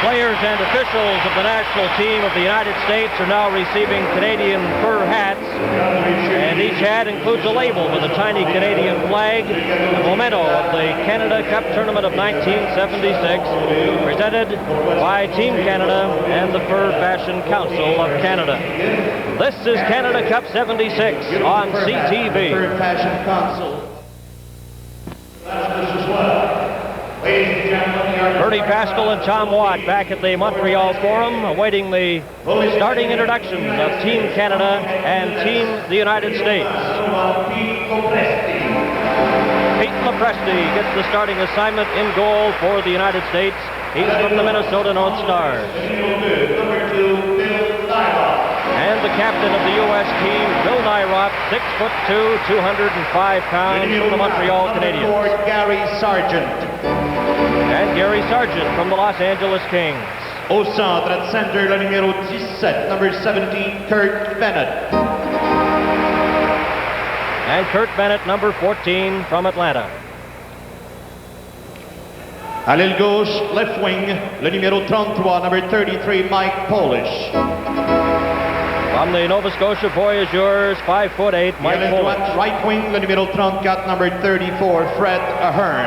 Players and officials of the national team of the United States are now receiving Canadian fur hats, and each hat includes a label with a tiny Canadian flag, a memento of the Canada Cup Tournament of 1976, presented by Team Canada and the Fur Fashion Council of Canada. This is Canada Cup 76 on CTV. Fur Fashion Council. Ladies and gentlemen, Bernie Pascal and Tom Watt back at the Montreal Forum, awaiting the starting introductions of Team Canada and Team the United States. Pete Lepresti gets the starting assignment in goal for the United States. He's from the Minnesota North Stars. And the captain of the U.S. team, Bill Nyrock, 6'2", 205 pounds, from the Montreal Canadiens. Gary Sargent. And Gary Sargent from the Los Angeles Kings. Au centre, at center, le numéro 17, number 17, Kurt Bennett. And Kurt Bennett, number 14, from Atlanta. À l'aile gauche, left wing, le numéro 33, number 33, Mike Polish. From the Nova Scotia Voyageurs, 5'8", Mike Polish. Right wing, le numéro 34, number 34, Fred Ahern.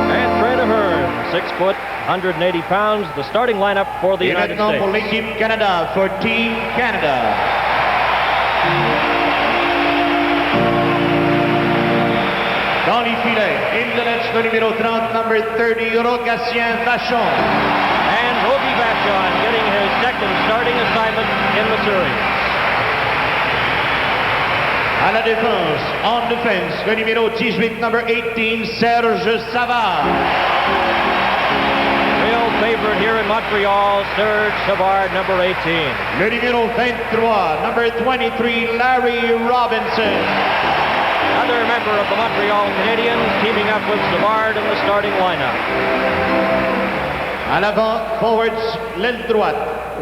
And Fred Ahern, 6 foot, 180 pounds, the starting lineup for the United States. Pour l'équipe Canada, for Team Canada. Dans les filets, in the net, le numéro 30, number 30, Rogatien Vachon. And Rogie Vachon getting his second starting assignment in the series. À la défense, en défense, le numéro 18, number 18, Serge Savard. Real favorite here in Montreal, Serge Savard, number 18. Le numéro 23, number 23, Larry Robinson. Another member of the Montreal Canadiens teaming up with Savard in the starting lineup. À l'avant, forwards, l'aile droite,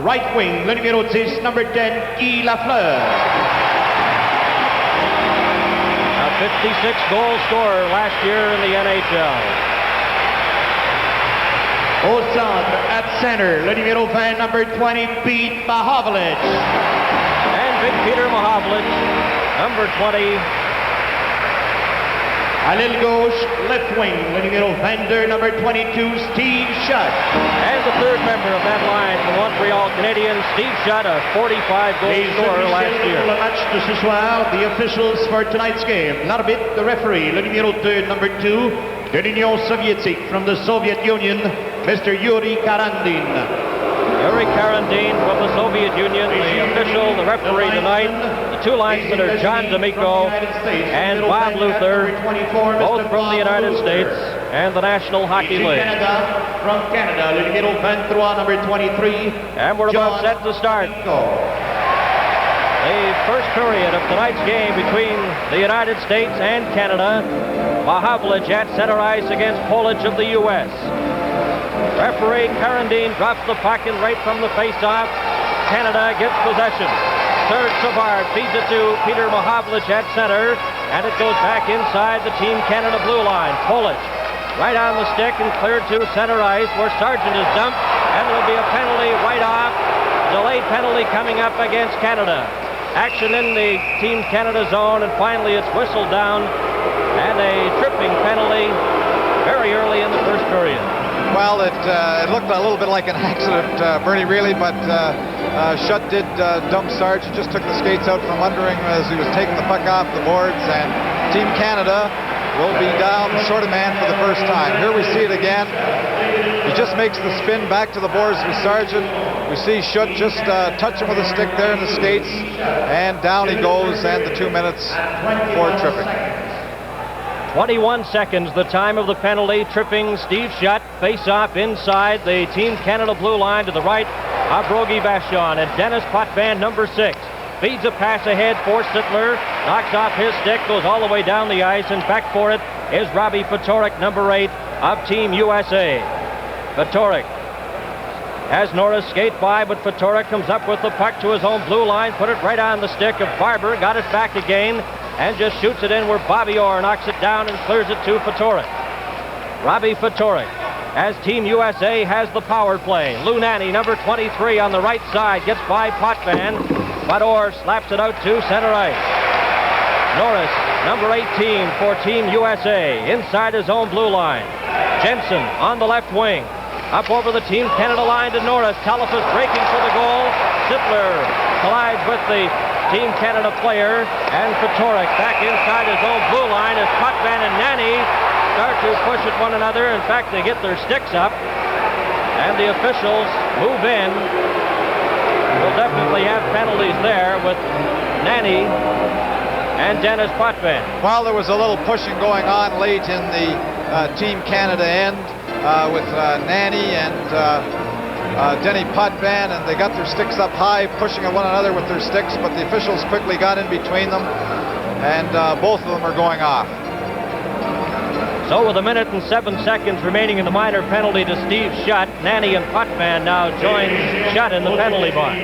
right wing, le numéro 10, number 10, Guy Lafleur. A 56-goal scorer last year in the NHL. Au centre, at center, le numéro 20, number 20, Pete Mahovlich. And Big Peter Mahovlich, number 20. À l'aile gauche, left wing, le numéro 22, number 22, Steve Shutt. And the third member of that line from Montreal Canadiens, Steve Shutt, a 45-goal scorer last year. Le match de ce soir, the officials for tonight's game. L'arbitre, the referee, le numéro 2, number 2, de l'Union soviétique, from the Soviet Union, Mr. Yuri Karandin. Yuri Karandin from the Soviet Union, the official, the referee tonight. The two linesmen are John D'Amico and Bob Luther, both from the United States and the National Hockey League. From Canada, le numéro 23, number 23. And we're about set to start the first period of tonight's game between the United States and Canada. Mahovlich at center ice against Polish of the U.S. Referee Karandin drops the puck and right from the face-off, Canada gets possession. Serge Savard feeds it to Peter Mahovlich at center, and it goes back inside the Team Canada blue line. Polish right on the stick and cleared to center ice where Sargent is dumped, and there'll be a penalty right off. Delayed penalty coming up against Canada. Action in the Team Canada zone, and finally it's whistled down, and a tripping penalty very early in the first period. Well, it looked a little bit like an accident, Bernie, really, but Shutt did dump Sargent, just took the skates out from under him as he was taking the puck off the boards, and Team Canada will be down short a man for the first time. Here we see it again. He just makes the spin back to the boards with Sargent. We see Shutt just touch him with a stick there in the skates, and down he goes, and the 2 minutes for tripping. 21 seconds, the time of the penalty, tripping Steve Shutt, face-off inside the Team Canada blue line to the right of Rogie Vachon, and Dennis Potvin, number 6, feeds a pass ahead for Sittler, knocks off his stick, goes all the way down the ice, and back for it is Robbie Fatorik, number 8 of Team USA. Fatorik has Norris skate by, but Fatorik comes up with the puck to his own blue line, put it right on the stick of Barber, got it back again, and just shoots it in where Bobby Orr knocks it down and clears it to Fatorik. Robbie Fatorik as Team USA has the power play. Lou Nanne, number 23 on the right side, gets by Potvin, but Orr slaps it out to center ice. Norris, number 18 for Team USA, inside his own blue line. Jensen on the left wing. Up over the Team Canada line to Norris. Talifas breaking for the goal. Sittler collides with the Team Canada player. And Fatorik back inside his own blue line as Potvin and Nanne start to push at one another. In fact, they get their sticks up. And the officials move in. We'll definitely have penalties there with Nanne and Dennis Potvin. Well, there was a little pushing going on late in the Team Canada end with Nanne and Denny Potvin, and they got their sticks up high, pushing at one another with their sticks, but the officials quickly got in between them, and both of them are going off. So with 1 minute and 7 seconds remaining in the minor penalty to Steve Shutt, Nanne and Potvin now join Shutt in the penalty box.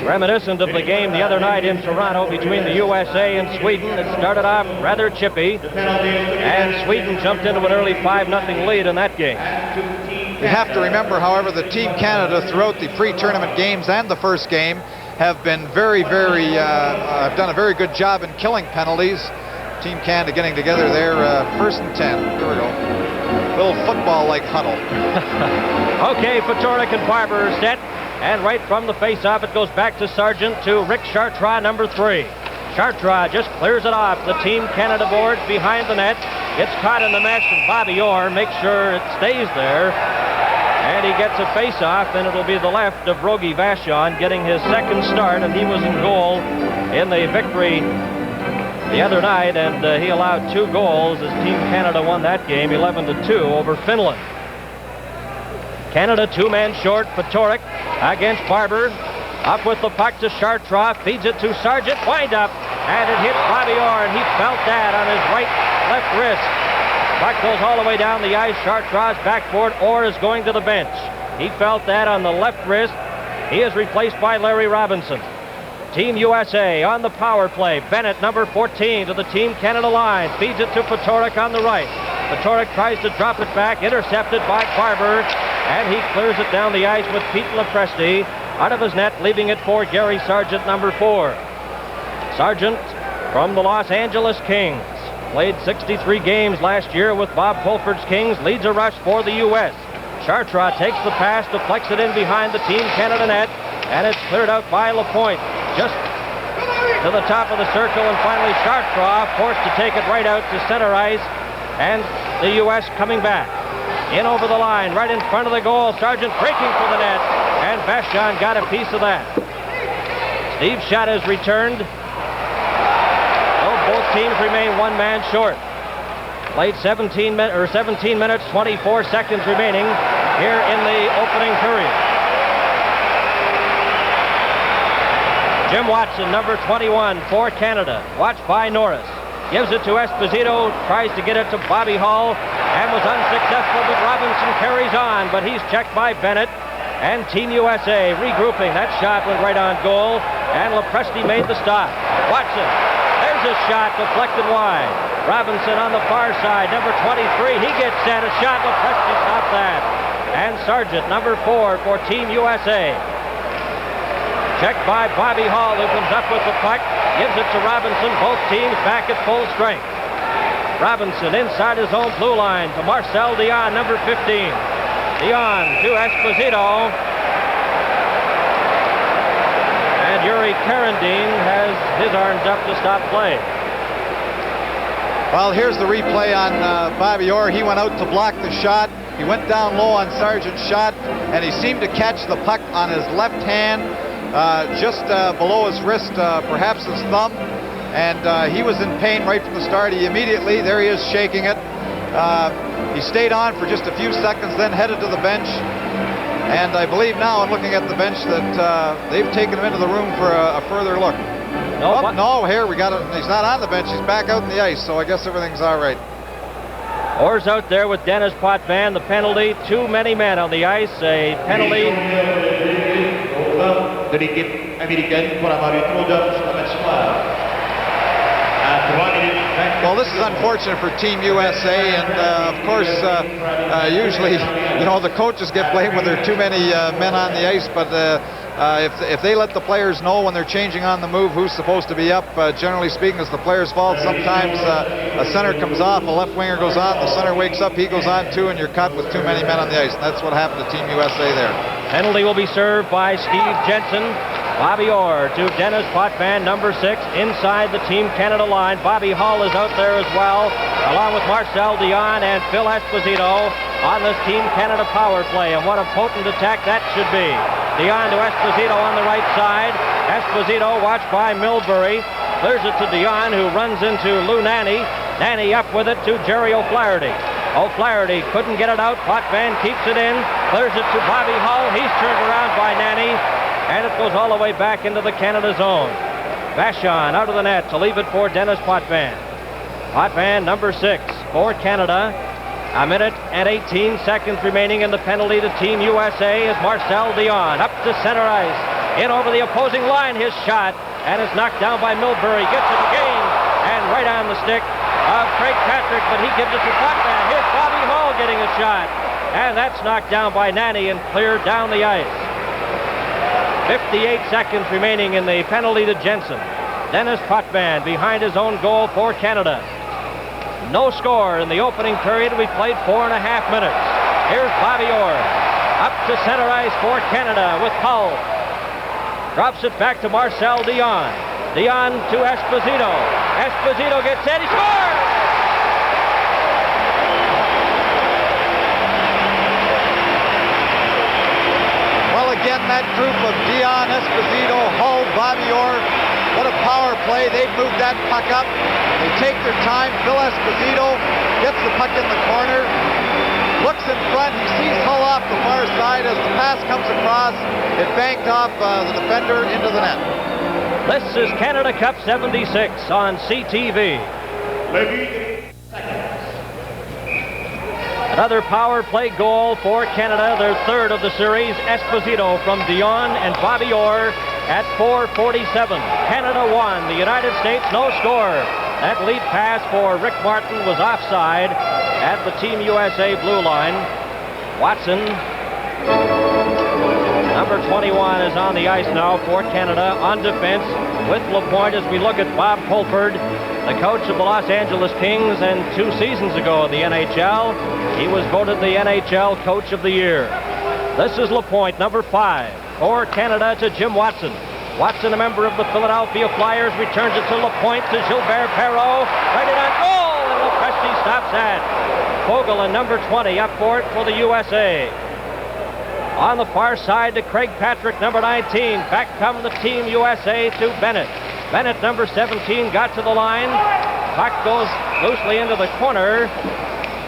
Reminiscent of the game the other night in Toronto between the USA and Sweden. It started off rather chippy, and Sweden jumped into an early 5-0 lead in that game. You have to remember, however, that Team Canada throughout the pre-tournament games and the first game have been have done a very good job in killing penalties. Team Canada getting together there, 1st and 10. Here we go. Little football-like huddle. Okay, Fatorik and Barber are set. And right from the face-off, it goes back to Sargent to Rick Chartrand, number 3. Chartrand just clears it off. The Team Canada boards behind the net. Gets caught in the mesh, and Bobby Orr makes sure it stays there. And he gets a face-off, and it'll be the left of Rogie Vachon getting his second start, and he was in goal in the victory the other night, and he allowed 2 goals as Team Canada won that game 11-2 over Finland. Canada 2-man short. Fatorik against Barber. Up with the puck to Chartrand. Feeds it to Sargent. Wind up. And it hit Bobby Orr, and he felt that on his left wrist. Puck goes all the way down the ice. Chartrand's backboard. Orr is going to the bench. He felt that on the left wrist. He is replaced by Larry Robinson. Team USA on the power play. Bennett, number 14, to the Team Canada line. Feeds it to Fatorik on the right. Fatorik tries to drop it back. Intercepted by Barber. And he clears it down the ice with Pete Lepresti out of his net, leaving it for Gary Sargent, number 4. Sargent from the Los Angeles Kings. Played 63 games last year with Bob Fulford's Kings. Leads a rush for the U.S. Chartrand takes the pass, deflects it in behind the Team Canada net, and it's cleared out by Lapointe. Just to the top of the circle, and finally Chartrand forced to take it right out to center ice, and the U.S. coming back. In over the line, right in front of the goal. Sargent breaking for the net, and Vachon got a piece of that. Steve Shutt has returned. Both teams remain 1 man short. Played 17 minutes, 24 seconds remaining here in the opening period. Jim Watson, number 21 for Canada, watched by Norris. Gives it to Esposito, tries to get it to Bobby Hull, and was unsuccessful, but Robinson carries on, but he's checked by Bennett. And Team USA regrouping. That shot went right on goal, and Lepresti made the stop. Watson, there's a shot deflected wide. Robinson on the far side, number 23, he gets set, a shot, Lepresti stopped that. And Sargent, number 4 for Team USA. Checked by Bobby Hull, who comes up with the puck, gives it to Robinson, both teams back at full strength. Robinson inside his own blue line to Marcel Dion, number 15. Dion to Esposito. And Yuri Karandin has his arms up to stop play. Well, here's the replay on Bobby Orr. He went out to block the shot. He went down low on Sargent's shot, and he seemed to catch the puck on his left hand, just below his wrist, perhaps his thumb. And he was in pain right from the start. He immediately, there he is shaking it. He stayed on for just a few seconds, then headed to the bench. And I believe now, in looking at the bench, that they've taken him into the room for a further look. No, here we got it. He's not on the bench. He's back out in the ice, so I guess everything's all right. Orr's out there with Dennis Potvin. The penalty, too many men on the ice. A penalty. De l'équipe américaine pour avoir eu trop d'hommes sur le match soir. À 3 minutes Well, this is unfortunate for Team USA, and of course, usually, you know, the coaches get blamed when there are too many men on the ice, but if they let the players know when they're changing on the move who's supposed to be up, generally speaking, it's the player's fault. Sometimes a center comes off, a left winger goes on, the center wakes up, he goes on too, and you're caught with too many men on the ice, and that's what happened to Team USA there. Penalty will be served by Steve Jensen. Bobby Orr to Dennis Potvin, number 6, inside the Team Canada line. Bobby Hull is out there as well, along with Marcel Dion and Phil Esposito on this Team Canada power play. And what a potent attack that should be. Dion to Esposito on the right side. Esposito watched by Milbury. Clears it to Dion, who runs into Lou Nanne. Nanne up with it to Jerry O'Flaherty. O'Flaherty couldn't get it out. Potvin keeps it in. Clears it to Bobby Hull. He's turned around by Nanne. And it goes all the way back into the Canada zone. Vachon out of the net to leave it for Dennis Potvin. Potvin, number 6 for Canada. A minute and 18 seconds remaining in the penalty to Team USA as Marcel Dion up to center ice. In over the opposing line, his shot, and it's knocked down by Milbury. Gets it again, and right on the stick of Craig Patrick, but he gives it to Potvin. Here's Bobby Hull getting a shot, and that's knocked down by Nanne and cleared down the ice. 58 seconds remaining in the penalty to Jensen. Dennis Potvin behind his own goal for Canada. No score in the opening period. We played 4.5 minutes. Here's Bobby Orr up to center ice for Canada with Hull. Drops it back to Marcel Dion. Dion to Esposito. Esposito gets it. He scores! Again, that group of Dion, Esposito, Hull, Bobby Orr, what a power play. They've moved that puck up. They take their time. Phil Esposito gets the puck in the corner, looks in front. He sees Hull off the far side. As the pass comes across, it banked off the defender into the net. This is Canada Cup 76 on CTV. Another power play goal for Canada, their third of the series. Esposito from Dion and Bobby Orr at 4:47. Canada won. The United States no score. That lead pass for Rick Martin was offside at the Team USA blue line. Watson, number 21, is on the ice now for Canada on defense with LaPointe as we look at Bob Pulford, the coach of the Los Angeles Kings, and 2 seasons ago in the NHL, he was voted the NHL Coach of the Year. This is LaPointe, number 5, for Canada to Jim Watson. Watson, a member of the Philadelphia Flyers, returns it to LaPointe to Gilbert Perreault. Right in on goal, and Lepresti stops that. Fogelin, number 20, up for it for the USA. On the far side to Craig Patrick, number 19. Back come the Team USA to Bennett. Bennett, number 17, got to the line. Puck goes loosely into the corner,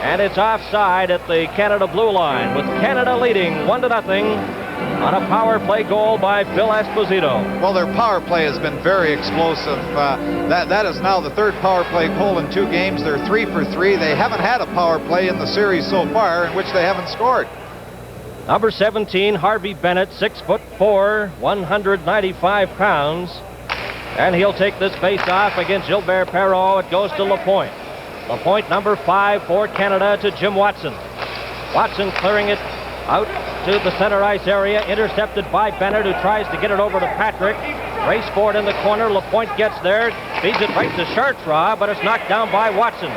and it's offside at the Canada blue line, with Canada leading 1-0 on a power play goal by Phil Esposito. Well, their power play has been very explosive. That is now the third power play goal in 2 games. They're 3 for 3. They haven't had a power play in the series so far in which they haven't scored. Number 17, Harvey Bennett, 6'4", 195 pounds. And he'll take this face-off against Gilbert Perreault. It goes to LaPointe. LaPointe, number 5 for Canada to Jim Watson. Watson clearing it out to the center ice area, intercepted by Bennett, who tries to get it over to Patrick. Race for it in the corner. LaPointe gets there, feeds it right to Chartrand, but it's knocked down by Watson.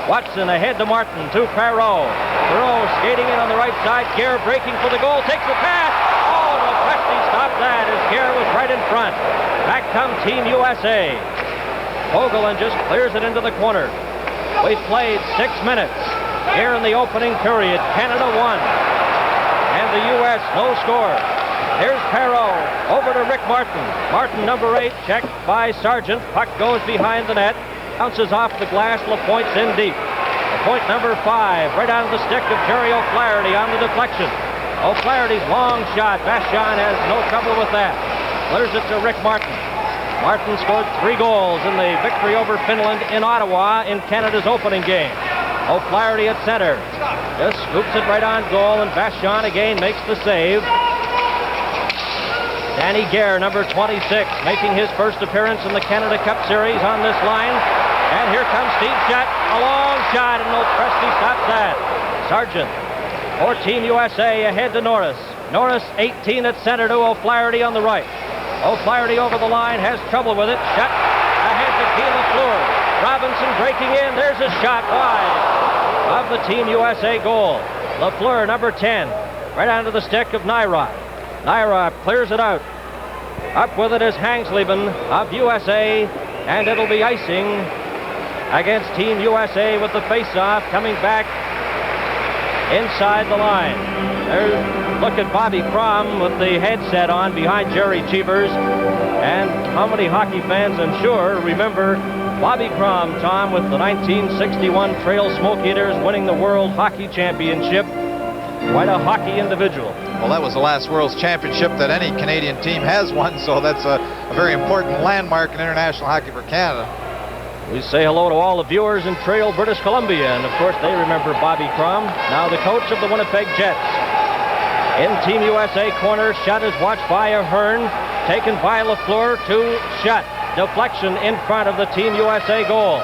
Watson ahead to Martin, to Perreault. Perreault skating in on the right side. Gare breaking for the goal, takes the pass. Oh, Lepresti stopped that as Gare was right in front. Back come Team USA. Fogelin just clears it into the corner. We've played 6 minutes here in the opening period. Canada won, and the U.S. no score. Here's Perreault over to Rick Martin. Martin, number 8, checked by Sargent. Puck goes behind the net, bounces off the glass. LaPointe's in deep. LaPointe, number 5, right on the stick of Jerry O'Flaherty on the deflection. O'Flaherty's long shot. Vachon has no trouble with that. Clears it to Rick Martin. Martin scored 3 goals in the victory over Finland in Ottawa in Canada's opening game. O'Flaherty at center. Just scoops it right on goal, and Vachon again makes the save. Danny Gare, number 26, making his first appearance in the Canada Cup Series on this line. And here comes Steve Shutt. A long shot, and Lopresti stops that. Sargent for Team USA ahead to Norris. Norris 18 at center to O'Flaherty on the right. O'Flaherty over the line, has trouble with it. Shutt ahead to Guy Lafleur. Robinson breaking in. There's a shot wide of the Team USA goal. Lafleur, number 10, right onto the stick of Naira. Naira clears it out. Up with it is Hangsleben of USA, and it'll be icing against Team USA with the face-off coming back inside the line. Look at Bobby Crom with the headset on behind Jerry Cheevers. And how many hockey fans, I'm sure, remember Bobby Crom, Tom, with the 1961 Trail Smoke Eaters winning the World Hockey Championship. Quite a hockey individual. Well, that was the last World's Championship that any Canadian team has won, so that's a very important landmark in international hockey for Canada. We say hello to all the viewers in Trail, British Columbia, and of course they remember Bobby Crom, now the coach of the Winnipeg Jets. In Team USA corner, Shutt is watched by Ahern, taken by Lafleur to Shutt. Deflection in front of the Team USA goal.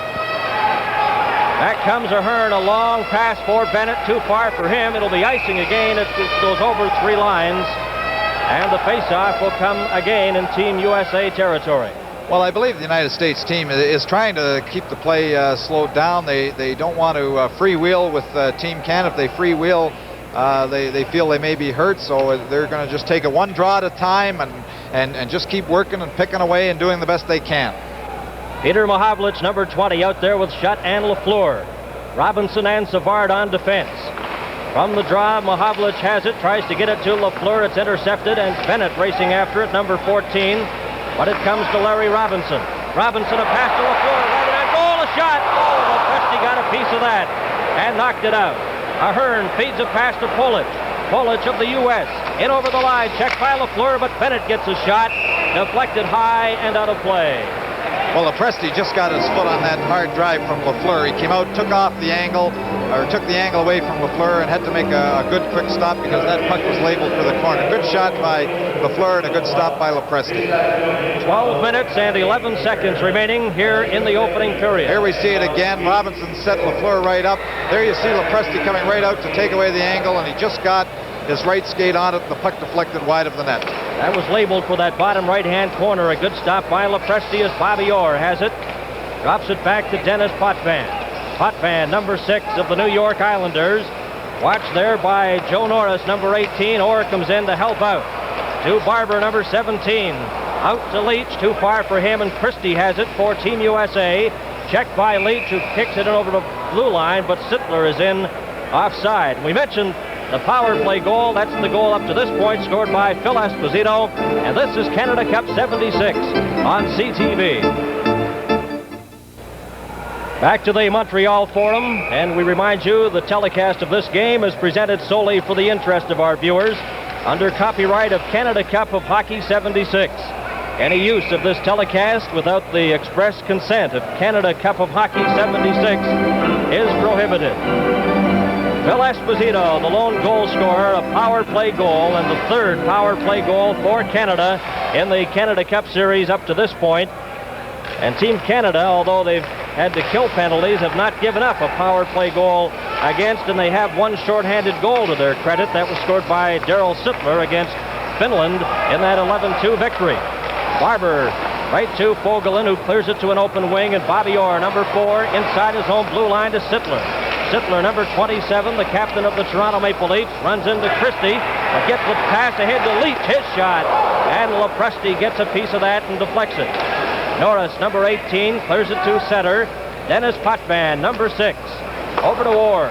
Back comes Ahern, a long pass for Bennett, too far for him. It'll be icing again. It goes over 3 lines, and the face-off will come again in Team USA territory. Well, I believe the United States team is trying to keep the play slowed down. They don't want to freewheel with Team Canada. If they freewheel, they feel they may be hurt, so they're going to just take it one draw at a time and just keep working and picking away and doing the best they can. Peter Mahovlich, number 20, out there with Shutt and Lafleur. Robinson and Savard on defense. From the draw, Mahovlich has it, tries to get it to Lafleur. It's intercepted, and Bennett racing after it, number 14. But it comes to Larry Robinson. Robinson, a pass to Lafleur, right at goal, a shot. Oh, Lopresti got a piece of that and knocked it out. Ahern feeds a pass to Polic. Polic of the U.S. in over the line, checked by Lafleur, but Bennett gets a shot, deflected high and out of play. Well, Lopresti just got his foot on that hard drive from Lafleur. He came out, took off the angle, or took the angle away from Lafleur and had to make a good quick stop because that puck was labeled for the corner. Good shot by Lafleur and a good stop by Lopresti. 12 minutes and 11 seconds remaining here in the opening period. Here we see it again. Robinson set Lafleur right up. There you see Lopresti coming right out to take away the angle, and he just got his right skate on it. The puck deflected wide of the net. That was labeled for that bottom right-hand corner. A good stop by Lopresti as Bobby Orr has it. Drops it back to Dennis Potvin. Potvin, number 6 of the New York Islanders. Watched there by Joe Norris, number 18. Orr comes in to help out. To Barber, number 17. Out to Leach, too far for him, and Christie has it for Team USA. Checked by Leach, who kicks it over the blue line, but Sittler is in offside. We mentioned the power play goal. That's the goal up to this point, scored by Phil Esposito. And this is Canada Cup 76 on CTV. Back to the Montreal Forum, and we remind you the telecast of this game is presented solely for the interest of our viewers under copyright of Canada Cup of Hockey 76. Any use of this telecast without the express consent of Canada Cup of Hockey 76 is prohibited. Phil Esposito, the lone goal scorer, a power play goal, and the third power play goal for Canada in the Canada Cup Series up to this point. And Team Canada, although they've had to kill penalties, have not given up a power play goal against, and they have one shorthanded goal to their credit. That was scored by Daryl Sittler against Finland in that 11-2 victory. Barber right to Fogelin, who clears it to an open wing, and Bobby Orr, number 4, inside his own blue line to Sittler. Sittler, number 27, the captain of the Toronto Maple Leafs, runs into Christie, but gets the pass ahead to Leach, his shot, and Lopresti gets a piece of that and deflects it. Norris, number 18, clears it to center. Dennis Potvin, number 6, over to Orr.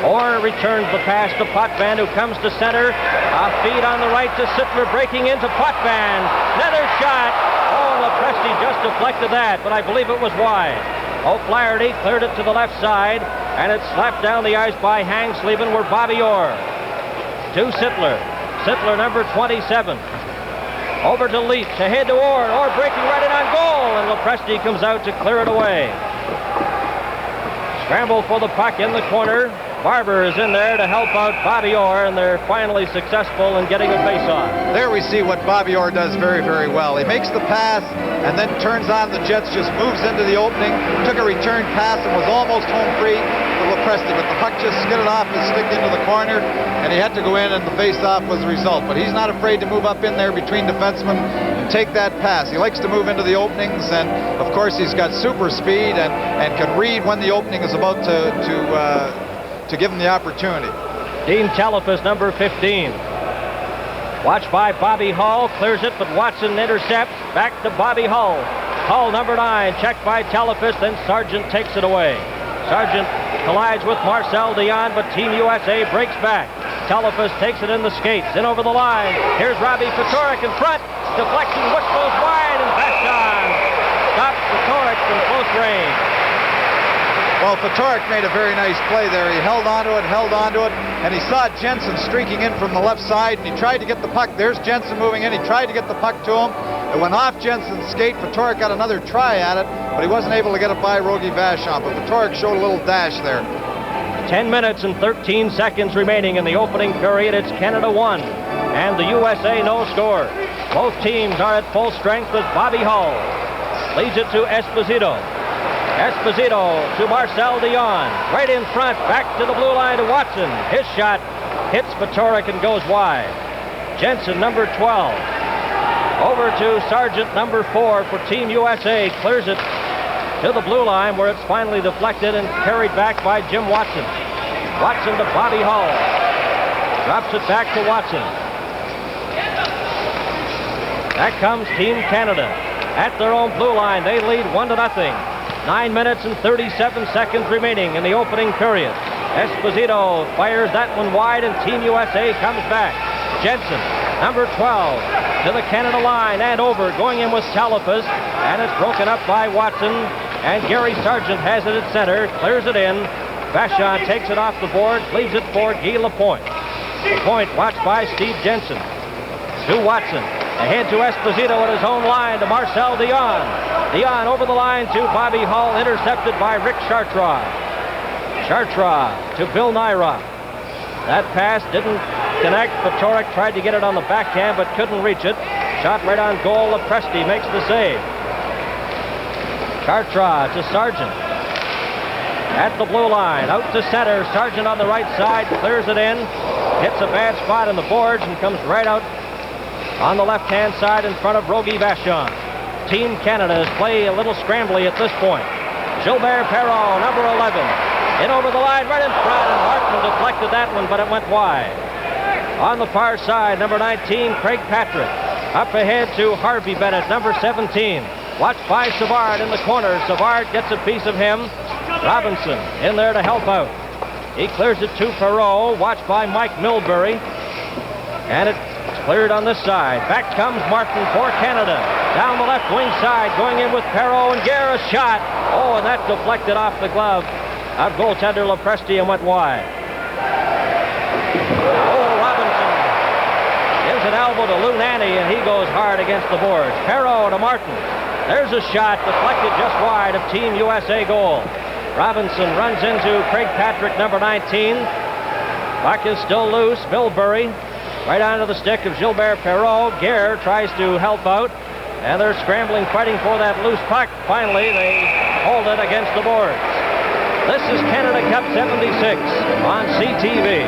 Orr returns the pass to Potvin, who comes to center. A feed on the right to Sittler, breaking into Potvin. Another shot. Oh, Lopresti just deflected that, but I believe it was wide. O'Flaherty cleared it to the left side, and it's slapped down the ice by Hangsleben, where Bobby Orr. To Sittler. Sittler, number 27. Over to Leach, ahead to Orr. Orr breaking right in on goal, and Lopresti comes out to clear it away. Scramble for the puck in the corner. Barber is in there to help out Bobby Orr, and they're finally successful in getting a face-off. There we see what Bobby Orr does very, very well. He makes the pass and then turns on the jets, just moves into the opening, took a return pass and was almost home free for Lepresti, but the puck just skidded off his stick into the corner, and he had to go in, and the face-off was the result. But he's not afraid to move up in there between defensemen and take that pass. He likes to move into the openings, and of course he's got super speed and can read when the opening is about to give him the opportunity. Dean Telefus, number 15. Watched by Bobby Hull, clears it, but Watson intercepts. Back to Bobby Hull. Hull, number 9, checked by Telefus, then Sargent takes it away. Sargent collides with Marcel Dion, but Team USA breaks back. Telefus takes it in the skates, in over the line. Here's Robbie Fatorik in front. Deflection, whip goes wide, and Vashon stops Fatorik from close range. Well, Fatorik made a very nice play there. He held onto it, and he saw Jensen streaking in from the left side, and he tried to get the puck. There's Jensen moving in. He tried to get the puck to him. It went off Jensen's skate. Fatorik got another try at it, but he wasn't able to get it by Rogie Vachon. But Fatorik showed a little dash there. 10 minutes and 13 seconds remaining in the opening period. It's Canada 1, and the USA no score. Both teams are at full strength with Bobby Hull. Leads it to Esposito. Esposito to Marcel Dion. Right in front, back to the blue line to Watson. His shot hits Fatorik and goes wide. Jensen, number 12. Over to Sargent, number 4 for Team USA. Clears it to the blue line where it's finally deflected and carried back by Jim Watson. Watson to Bobby Hull. Drops it back to Watson. Back comes Team Canada. At their own blue line, they lead 1-0. 9 minutes and 37 seconds remaining in the opening period. Esposito fires that one wide, and Team USA comes back. Jensen, number 12, to the Canada line and over, going in with Telefus, and it's broken up by Watson, and Gary Sargent has it at center, clears it in. Vachon takes it off the board, leaves it for Guy Lapointe. Lapointe watched by Steve Jensen. To Watson. Ahead to Esposito at his own line to Marcel Dion. Dion over the line to Bobby Hull, intercepted by Rick Chartrand. Chartrand to Bill Nyrock. That pass didn't connect. Fatorik tried to get it on the backhand but couldn't reach it. Shot right on goal. Lepresti makes the save. Chartrand to Sargent. At the blue line, out to center. Sargent on the right side, clears it in. Hits a bad spot on the boards and comes right out on the left-hand side in front of Rogie Vachon. Team Canada is playing a little scrambly at this point. Gilbert Perron, number 11. In over the line, right in front, and Martin deflected that one, but it went wide. On the far side, number 19, Craig Patrick. Up ahead to Harvey Bennett, number 17. Watched by Savard in the corner. Savard gets a piece of him. Robinson in there to help out. He clears it to Perreault, watched by Mike Milbury. And it's cleared on this side. Back comes Martin for Canada. Down the left wing side, going in with Perreault, and Guerra's shot. Oh, and that deflected off the glove of goaltender Lepresti and went wide. Oh, Robinson gives an elbow to Lou Nanne, and he goes hard against the boards. Perreault to Martin. There's a shot deflected just wide of Team USA goal. Robinson runs into Craig Patrick, number 19. Puck is still loose. Milbury right onto the stick of Gilbert Perreault. Guerre tries to help out, and they're scrambling, fighting for that loose puck. Finally, they hold it against the boards. This is Canada Cup 76 on CTV.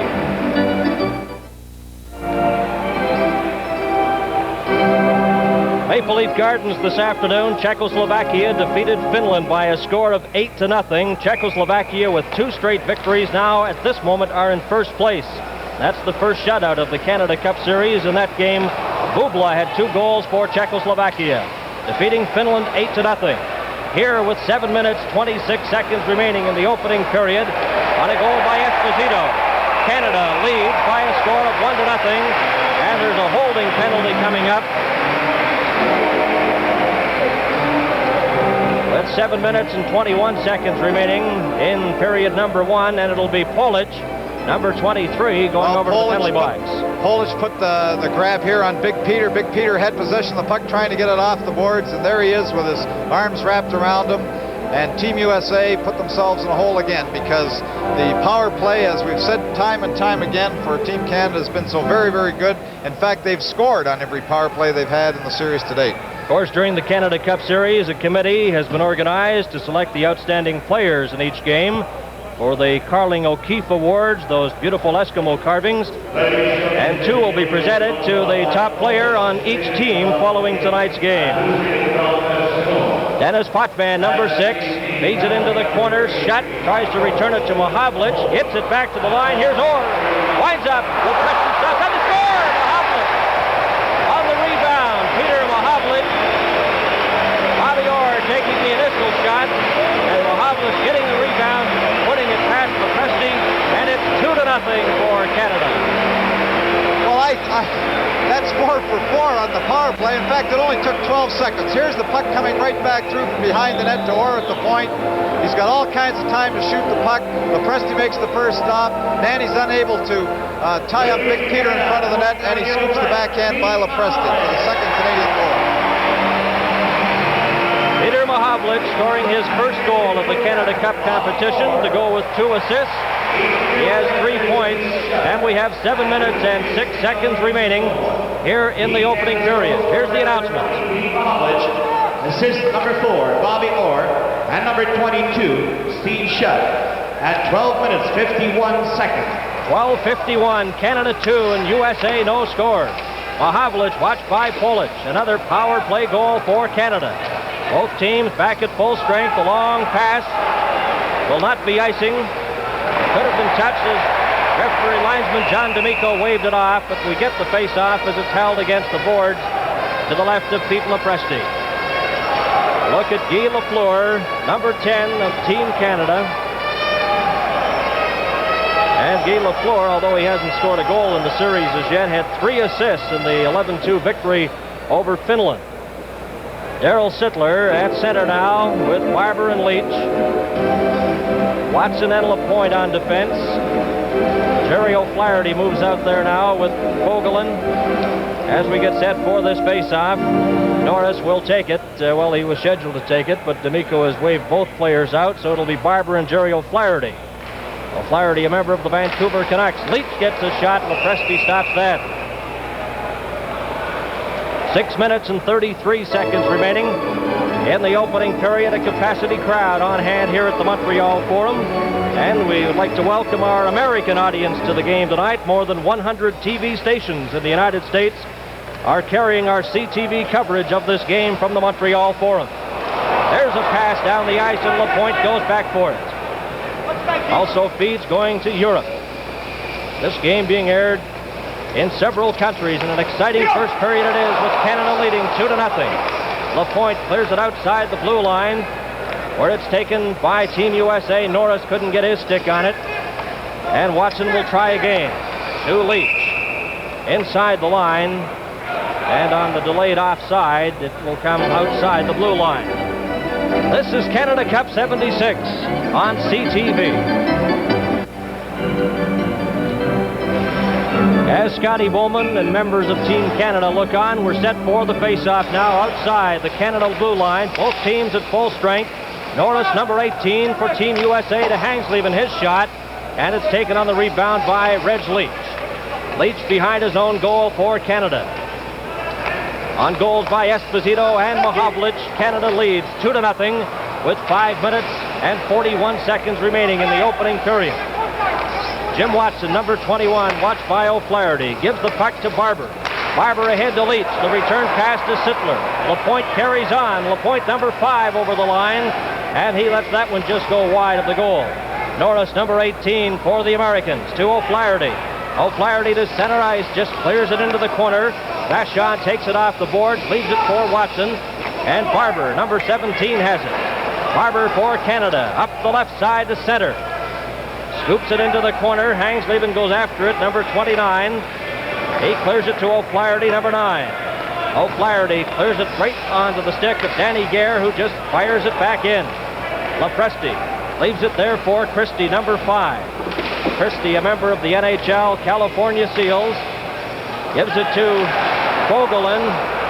Maple Leaf Gardens this afternoon. Czechoslovakia defeated Finland by a score of 8-0. Czechoslovakia, with 2 straight victories, now at this moment are in first place. That's the first shutout of the Canada Cup Series. In that game, Bubla had 2 goals for Czechoslovakia, defeating Finland 8-0. Here with 7 minutes, 26 seconds remaining in the opening period, on a goal by Esposito. Canada leads by a score of 1-0, and there's a holding penalty coming up. With 7 minutes and 21 seconds remaining in period number 1, and it'll be Polic, number 23, going over to the penalty box. Polic put the grab here on Big Peter. Big Peter had possession of the puck, trying to get it off the boards, and there he is with his arms wrapped around him. and Team USA put themselves in a hole again, because the power play, as we've said time and time again, for Team Canada has been so very, very good. In fact, they've scored on every power play they've had in the series to date. Of course, during the Canada Cup Series, a committee has been organized to select the outstanding players in each game for the Carling O'Keefe Awards, those beautiful Eskimo carvings. And 2 will be presented to the top player on each team following tonight's game. Dennis Potvin, number 6, feeds it into the corner. Shot, tries to return it to Mahavlich, hits it back to the line. Here's Orr, winds up, with pressure stuff, and the score! Mahavlich on the rebound. Peter Mahavlich, Bobby Orr taking the initial shot, and Mahavlich getting the rebound, putting it past Lepresti, and it's 2-0 for Canada. Well, that's 4 for 4 on the power play. In fact, it only took 12 seconds. Here's the puck coming right back through from behind the net to Orr at the point. He's got all kinds of time to shoot the puck. Lepresti makes the first stop. Manny's unable to tie up Big Peter in front of the net, and he scoops the backhand by Lepresti for the second Canadian goal. Peter Mahavlich scoring his first goal of the Canada Cup competition to go with 2 assists. He has 3 points, and we have 7 minutes and 6 seconds remaining here in the opening period. Here's the announcement. Assist number 4, Bobby Orr, and number 22, Steve Shutt, at 12 minutes, 51 seconds. 12:51, Canada 2 and USA no score. Mahavlich watched by Polic. Another power play goal for Canada. Both teams back at full strength. A long pass will not be icing. Could have been touched as referee linesman John D'Amico waved it off, but we get the face-off as it's held against the boards to the left of Pete Lepresti. Look at Guy Lafleur, number 10 of Team Canada. And Guy Lafleur, although he hasn't scored a goal in the series as yet, had 3 assists in the 11-2 victory over Finland. Darryl Sittler at center now with Barber and Leach. Watson and LaPointe on defense. Jerry O'Flaherty moves out there now with Vogelin. As we get set for this face-off, Norris will take it. Well, he was scheduled to take it, but D'Amico has waved both players out, so it'll be Barber and Jerry O'Flaherty. O'Flaherty, a member of the Vancouver Canucks. Leach gets a shot. Lepresti stops that. 6 minutes and 33 seconds remaining in the opening period. A capacity crowd on hand here at the Montreal Forum. And we would like to welcome our American audience to the game tonight. More than 100 TV stations in the United States are carrying our CTV coverage of this game from the Montreal Forum. There's a pass down the ice, and LaPointe goes back for it. Also feeds going to Europe. This game being aired in several countries, and an exciting first period it is, with Canada leading 2-0. LaPointe clears it outside the blue line, where it's taken by Team USA. Norris couldn't get his stick on it, and Watson will try again. To Leach. Inside the line, and on the delayed offside, it will come outside the blue line. This is Canada Cup 76 on CTV. As Scotty Bowman and members of Team Canada look on, we're set for the face-off now outside the Canada blue line. Both teams at full strength. Norris, number 18, for Team USA to Hangsleven his shot, and it's taken on the rebound by Reg Leach. Leach behind his own goal for Canada. On goals by Esposito and Mahavlich, Canada leads 2-0 with 5 minutes and 41 seconds remaining in the opening period. Jim Watson, number 21, watched by O'Flaherty, gives the puck to Barber. Barber ahead to Leach. The return pass to Sittler. LaPointe carries on. LaPointe, number 5, over the line, and he lets that one just go wide of the goal. Norris, number 18, for the Americans, to O'Flaherty. O'Flaherty to center ice, just clears it into the corner. Vachon takes it off the boards, leaves it for Watson, and Barber, number 17, has it. Barber for Canada, up the left side to center. Scoops it into the corner. Hangsleven goes after it, number 29. He clears it to O'Flaherty, number 9. O'Flaherty clears it right onto the stick of Danny Gare, who just fires it back in. Lepresti leaves it there for Christie, number 5. Christie, a member of the NHL California Seals, gives it to Vogelin.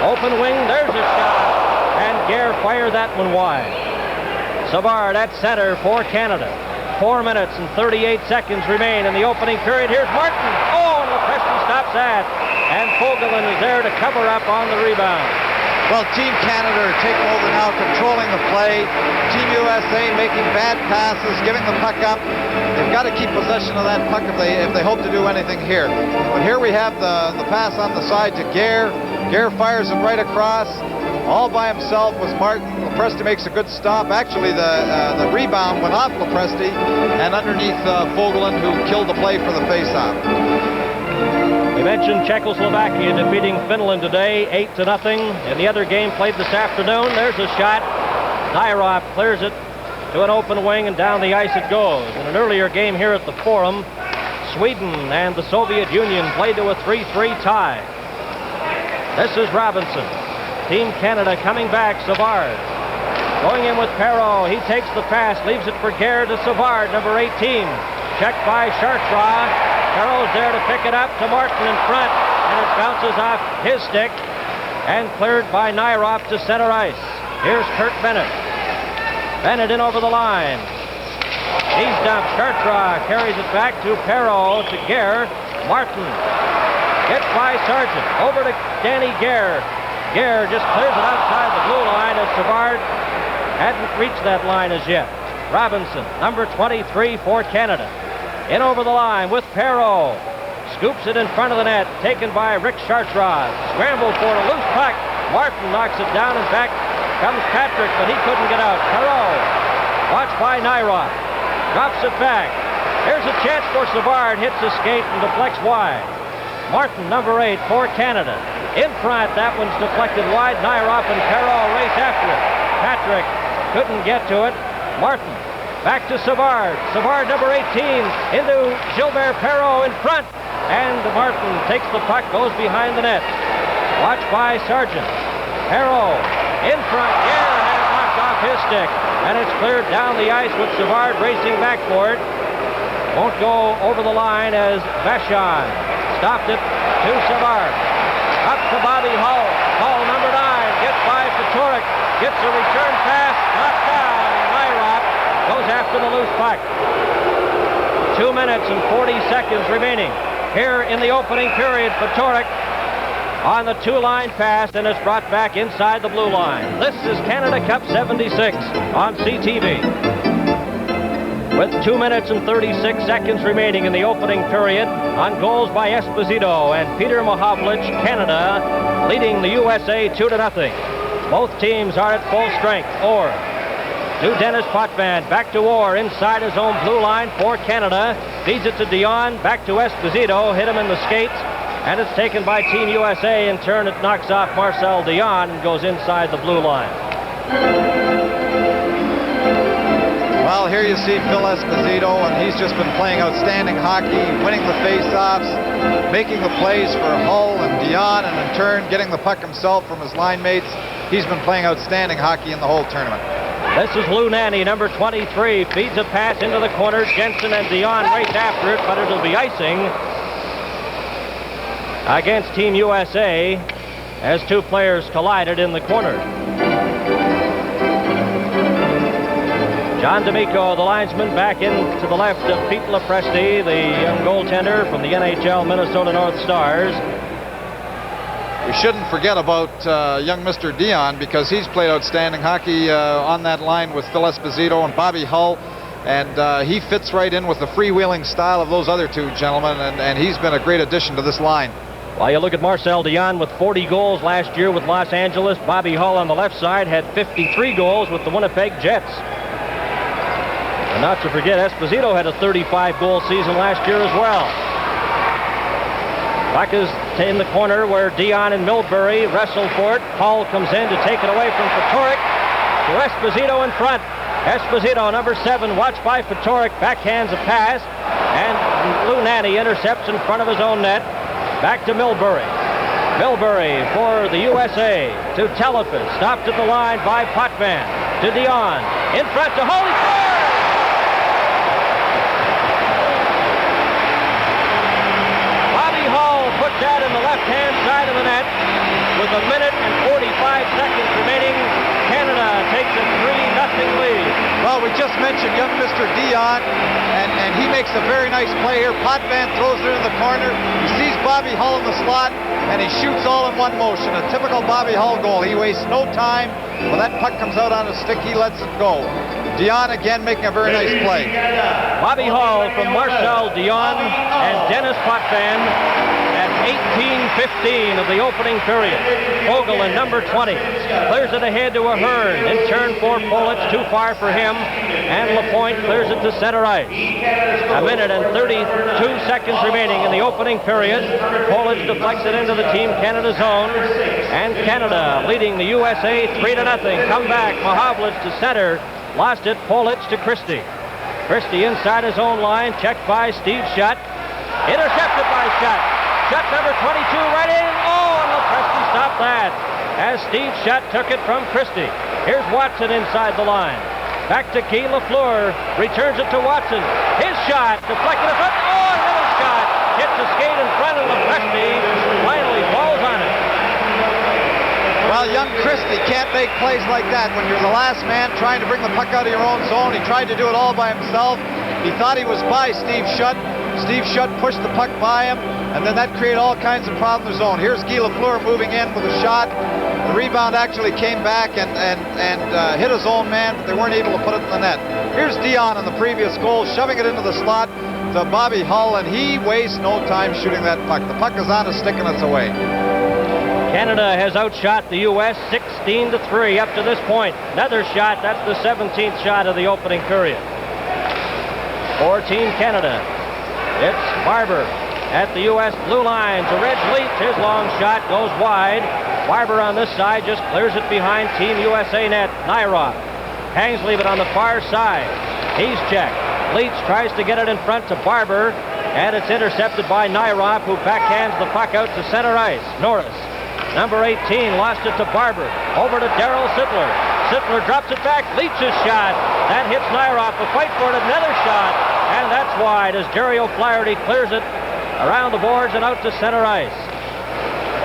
Open wing, there's a shot. And Gare fired that one wide. Savard at center for Canada. 4 minutes and 38 seconds remain in the opening period. Here's Martin. Oh, and Lepresti stops that. And Fogelin is there to cover up on the rebound. Well, Team Canada are taking over now, controlling the play. Team USA making bad passes, giving the puck up. They've got to keep possession of that puck if they hope to do anything here. But here we have the pass on the side to Gare. Gare fires it right across. All by himself was Martin. Lepresti makes a good stop. Actually, the rebound went off Lepresti and underneath Fogelin, who killed the play for the faceoff. We mentioned Czechoslovakia defeating Finland today, 8-0. In the other game played this afternoon, there's a shot. Nairov clears it to an open wing, and down the ice it goes. In an earlier game here at the Forum, Sweden and the Soviet Union played to a 3-3 tie. This is Robinson. Team Canada coming back. Savard going in with Perreault. He takes the pass, leaves it for Gare to Savard, number 18. Checked by Chartrand. Perreault's there to pick it up to Martin in front, and it bounces off his stick and cleared by Nairov to center ice. Here's Kurt Bennett. Bennett in over the line. He's dumped. Chartrand carries it back to Perreault to Gare. Martin gets by Sargent. Over to Danny Gare. Gare just clears it outside the blue line as Savard hadn't reached that line as yet. Robinson, number 23 for Canada. In over the line with Perreault. Scoops it in front of the net. Taken by Rick Chartrand. Scrambled for a loose puck. Martin knocks it down, and back comes Patrick, but he couldn't get out. Perreault, watched by Nairov. Drops it back. Here's a chance for Savard. Hits the skate and deflects wide. Martin, number 8 for Canada. In front, that one's deflected wide. Nairov and Perreault race after it. Patrick couldn't get to it. Martin back to Savard. Savard, number 18, into Gilbert Perreault in front. And Martin takes the puck, goes behind the net. Watched by Sargent. Perreault in front. Gare has knocked off his stick. And it's cleared down the ice with Savard racing back for it. Won't go over the line as Vachon stopped it to Savard. Up to Bobby Hull. Hull, number 9, gets by Fatorik. Gets a return pass. Knocked down. Nairov goes after the loose puck. 2 minutes and 40 seconds remaining here in the opening period. Fatorik on the two-line pass, and it's brought back inside the blue line. This is Canada Cup 76 on CTV. With 2 minutes and 36 seconds remaining in the opening period, on goals by Esposito and Peter Mahovlich, Canada leading the USA 2-0. Both teams are at full strength. Orr to Dennis Potvin, back to Orr inside his own blue line for Canada. Feeds it to Dion, back to Esposito, hit him in the skates, and it's taken by Team USA. In turn, it knocks off Marcel Dion and goes inside the blue line. Well, here you see Phil Esposito, and he's just been playing outstanding hockey, winning the face-offs, making the plays for Hull and Dion, and in turn getting the puck himself from his line mates. He's been playing outstanding hockey in the whole tournament. This is Lou Nanne, number 23, feeds a pass into the corner. Jensen and Dion race after it, but it'll be icing against Team USA as two players collided in the corner. John D'Amico, the linesman, back in to the left of Pete Lepresti, the young goaltender from the NHL Minnesota North Stars. We shouldn't forget about young Mr. Dion, because he's played outstanding hockey on that line with Phil Esposito and Bobby Hull, and he fits right in with the freewheeling style of those other two gentlemen, and he's been a great addition to this line. While you look at Marcel Dion with 40 goals last year with Los Angeles, Bobby Hull on the left side had 53 goals with the Winnipeg Jets. And not to forget, Esposito had a 35-goal season last year as well. Puck is in the corner where Dion and Milbury wrestle for it. Hull comes in to take it away from Fatorik. To Esposito in front. Esposito, number 7, watched by Fatorik, backhands a pass, and Lou Nanne intercepts in front of his own net. Back to Milbury. Milbury for the USA to Telefis. Stopped at the line by Potvin. To Dion. In front to Hull. He scores! Put that in the left-hand side of the net with 1 minute and 45 seconds remaining. Canada takes a 3-0 lead. Well, we just mentioned young Mr. Dion, and he makes a very nice play here. Potvin throws it in the corner. He sees Bobby Hull in the slot, and he shoots all in one motion. A typical Bobby Hull goal. He wastes no time. When that puck comes out on a stick, he lets it go. Dion again making a very nice play. Bobby Hull from Marcel Dion and Dennis Potvin at 18:15 of the opening period. Vogel in number 20 clears it ahead to Ahern. In turn for Politz, too far for him, and Lapointe clears it to center ice. A minute and 32 seconds remaining in the opening period. Politz deflects it into the Team Canada zone, and Canada leading the USA 3-0. Come back, Mahavlich to center. Lost it, Politz to Christie. Christie inside his own line, checked by Steve Shutt. Intercepted by Shutt. Shutt number 22 right in. Oh, and Lepresti stopped that as Steve Shutt took it from Christie. Here's Watson inside the line. Back to Guy Lafleur. Returns it to Watson. His shot deflected in front. Oh, another shot. Hits a skate in front of Lepresti. Finally falls on it. Well, young Christie can't make plays like that when you're the last man trying to bring the puck out of your own zone. He tried to do it all by himself. He thought he was by Steve Shutt. Steve Shutt pushed the puck by him, and then that created all kinds of problems in the zone. Here's Guy Lafleur moving in with a shot. The rebound actually came back and hit his own man, but they weren't able to put it in the net. Here's Dion in the previous goal, shoving it into the slot to Bobby Hull, and he wastes no time shooting that puck. The puck is on a stick and it's away. Canada has outshot the U.S. 16-3 up to this point. Another shot, that's the 17th shot of the opening period. For Team Canada, it's Barber at the U.S. blue line to Reg Leach. His long shot goes wide. Barber on this side just clears it behind Team USA net. Nyroff hangs leave it on the far side. He's checked. Leach tries to get it in front to Barber, and it's intercepted by Nyroff, who backhands the puck out to center ice. Norris, number 18, lost it to Barber. Over to Darryl Sittler. Sittler drops it back. Leach's shot. That hits Nyroff. A fight for it. Another shot. And that's wide as Jerry O'Flaherty clears it around the boards and out to center ice.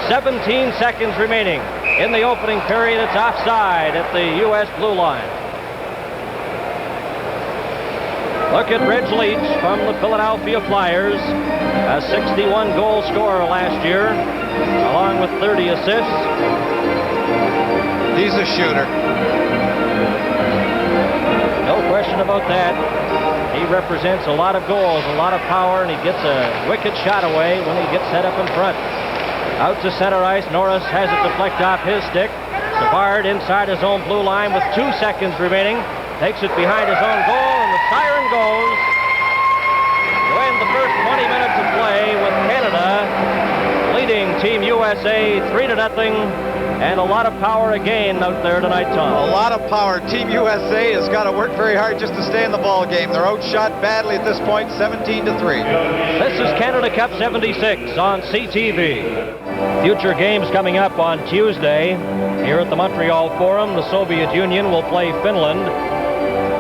17 seconds remaining in the opening period. It's offside at the U.S. blue line. Look at Reg Leach from the Philadelphia Flyers, a 61 goal scorer last year, along with 30 assists. He's a shooter. No question about that. He represents a lot of goals, a lot of power, and he gets a wicked shot away when he gets set up in front. Out to center ice, Norris has it deflect off his stick. Savard inside his own blue line with 2 seconds remaining. Takes it behind his own goal, and the siren goes to end the first 20 minutes of play with Canada leading Team USA 3-0, and a lot of power again out there tonight, Tom. A lot of power. Team USA has got to work very hard just to stay in the ball game. They're outshot badly at this point, 17-3. This is Canada Cup 76 on CTV. Future games coming up on Tuesday here at the Montreal Forum. The Soviet Union will play Finland.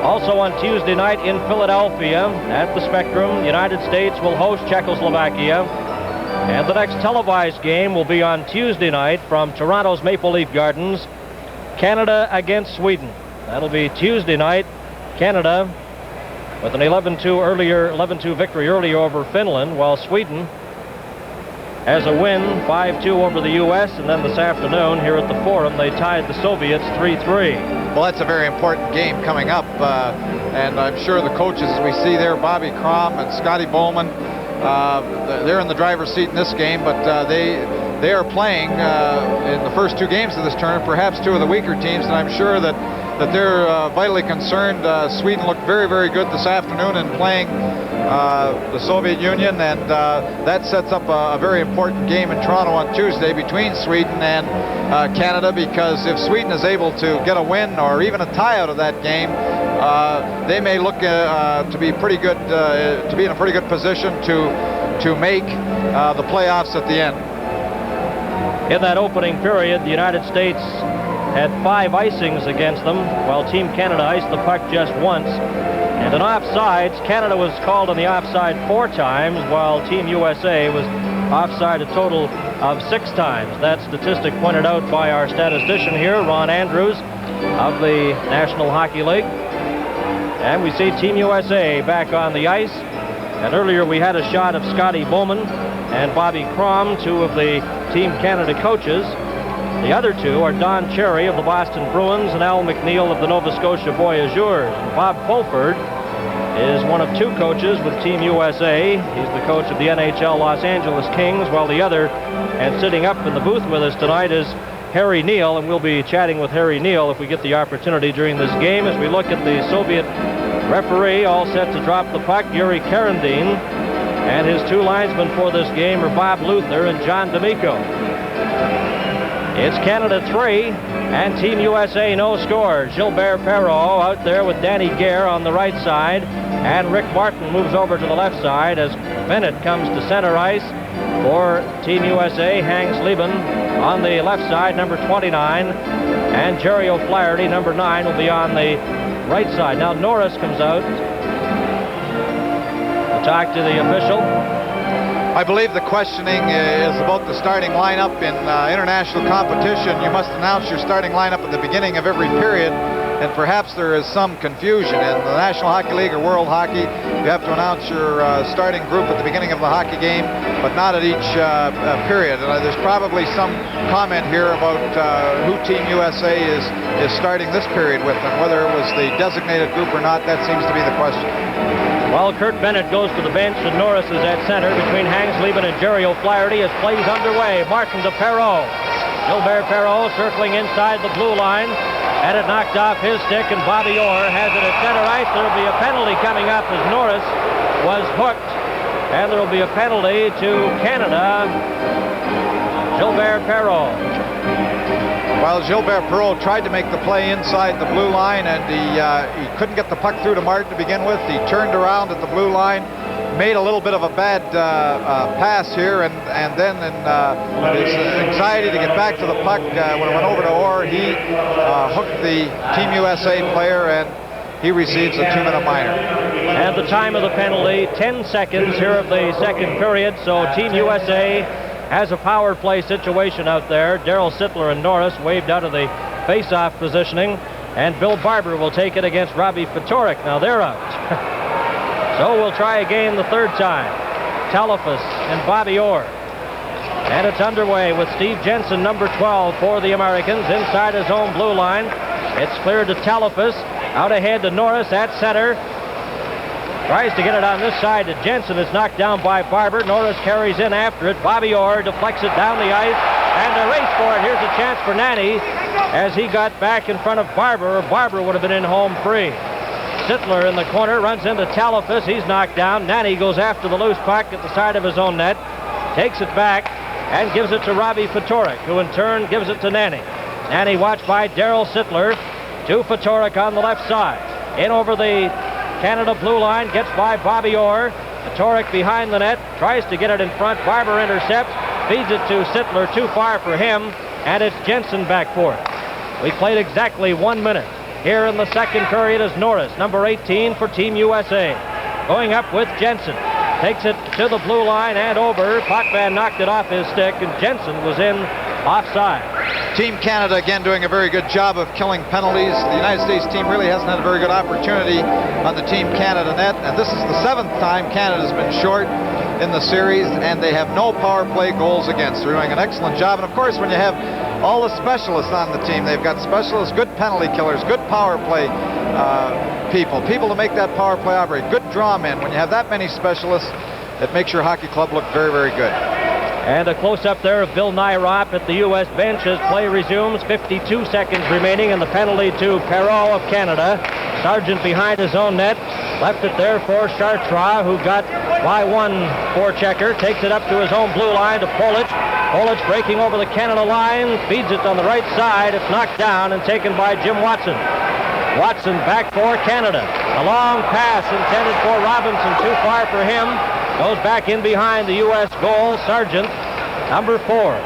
Also on Tuesday night in Philadelphia at the Spectrum, the United States will host Czechoslovakia. And the next televised game will be on Tuesday night from Toronto's Maple Leaf Gardens, Canada against Sweden. That'll be Tuesday night. Canada with an 11-2 victory earlier over Finland, while Sweden has a win 5-2 over the U.S. And then this afternoon here at the Forum, they tied the Soviets 3-3. Well, that's a very important game coming up, and I'm sure the coaches we see there, Bobby Crom and Scotty Bowman, they're in the driver's seat in this game, but they are playing in the first 2 games of this tournament, perhaps 2 of the weaker teams, and I'm sure that they're vitally concerned. Sweden looked very, very good this afternoon in playing the Soviet Union, and that sets up a very important game in Toronto on Tuesday between Sweden and Canada, because if Sweden is able to get a win or even a tie out of that game, they may look to be pretty good, to be in a pretty good position to make the playoffs at the end. In that opening period, the United States had 5 icings against them, while Team Canada iced the puck just once. And in offsides, Canada was called on the offside 4 times, while Team USA was offside a total of 6 times. That statistic pointed out by our statistician here, Ron Andrews of the National Hockey League. And we see Team USA back on the ice. And earlier we had a shot of Scotty Bowman and Bobby Crom, two of the Team Canada coaches. The other two are Don Cherry of the Boston Bruins and Al McNeil of the Nova Scotia Voyageurs. Bob Fulford is one of two coaches with Team USA. He's the coach of the NHL Los Angeles Kings, while the other, and sitting up in the booth with us tonight, is Harry Neal, and we'll be chatting with Harry Neal if we get the opportunity during this game as we look at the Soviet referee all set to drop the puck, Yuri Karandin, and his two linesmen for this game are Bob Luther and John D'Amico. It's Canada 3 and Team USA no score. Gilbert Perreault out there with Danny Gare on the right side, and Rick Martin moves over to the left side as Bennett comes to center ice for Team USA. Hanks Lieben on the left side, number 29, and Jerry O'Flaherty, number 9, will be on the right side. Now Norris comes out to talk to the official. I believe the questioning is about the starting lineup. In international competition, you must announce your starting lineup at the beginning of every period, and perhaps there is some confusion. In the National Hockey League or World Hockey, you have to announce your starting group at the beginning of the hockey game, but not at each period. And there's probably some comment here about who Team USA is starting this period with, and whether it was the designated group or not. That seems to be the question. Well, Kurt Bennett goes to the bench, and Norris is at center between Hanks Lieben and Jerry O'Flaherty as plays underway. Martin to Perreault. Gilbert Perreault circling inside the blue line. Had it knocked off his stick, and Bobby Orr has it at center ice. There will be a penalty coming up as Norris was hooked, and there will be a penalty to Canada. Gilbert Perreault. Well, Gilbert Perreault tried to make the play inside the blue line, and he couldn't get the puck through to Martin to begin with. He turned around at the blue line, made a little bit of a bad pass here, and then in his anxiety to get back to the puck, when it went over to Orr, he hooked the Team USA player, and he receives a 2-minute minor. And the time of the penalty, 10 seconds here of the second period, so Team USA has a power play situation out there. Darryl Sittler and Norris waved out of the face-off positioning, and Bill Barber will take it against Robbie Fatorik. Now they're out. So we'll try again the third time. Telefus and Bobby Orr. And it's underway with Steve Jensen, number 12, for the Americans, inside his own blue line. It's cleared to Telefus. Out ahead to Norris at center. Tries to get it on this side to Jensen. It's knocked down by Barber. Norris carries in after it. Bobby Orr deflects it down the ice, and a race for it. Here's a chance for Nanny as he got back in front of Barber. Barber would have been in home free. Sittler in the corner runs into Telefus. He's knocked down. Nanny goes after the loose puck at the side of his own net, takes it back, and gives it to Robbie Fatorik, who in turn gives it to Nanny. Nanny watched by Darryl Sittler to Fatorik on the left side. In over the Canada blue line, gets by Bobby Orr. Fatorik behind the net, tries to get it in front. Barber intercepts, feeds it to Sittler, too far for him, and it's Jensen back for it. We played exactly 1 minute. Here in the second period is Norris, number 18 for Team USA. Going up with Jensen. Takes it to the blue line and over. Potvin knocked it off his stick, and Jensen was in offside. Team Canada again doing a very good job of killing penalties. The United States team really hasn't had a very good opportunity on the Team Canada net, and this is the 7th time Canada's been short in the series, and they have no power play goals against. They're doing an excellent job, and of course when you have all the specialists on the team, they've got specialists, good penalty killers, good power play people to make that power play operate, good draw men. When you have that many specialists, it makes your hockey club look very, very good. And a close-up there of Bill Nyrop at the U.S. bench as play resumes. 52 seconds remaining, and the penalty to Perreault of Canada. Sargent behind his own net. Left it there for Chartrand, who got by one forechecker. Takes it up to his own blue line to Polic. Polic breaking over the Canada line. Feeds it on the right side. It's knocked down and taken by Jim Watson. Watson back for Canada. A long pass intended for Robinson. Too far for him. Goes back in behind the U.S. goal. Sargent, number 4.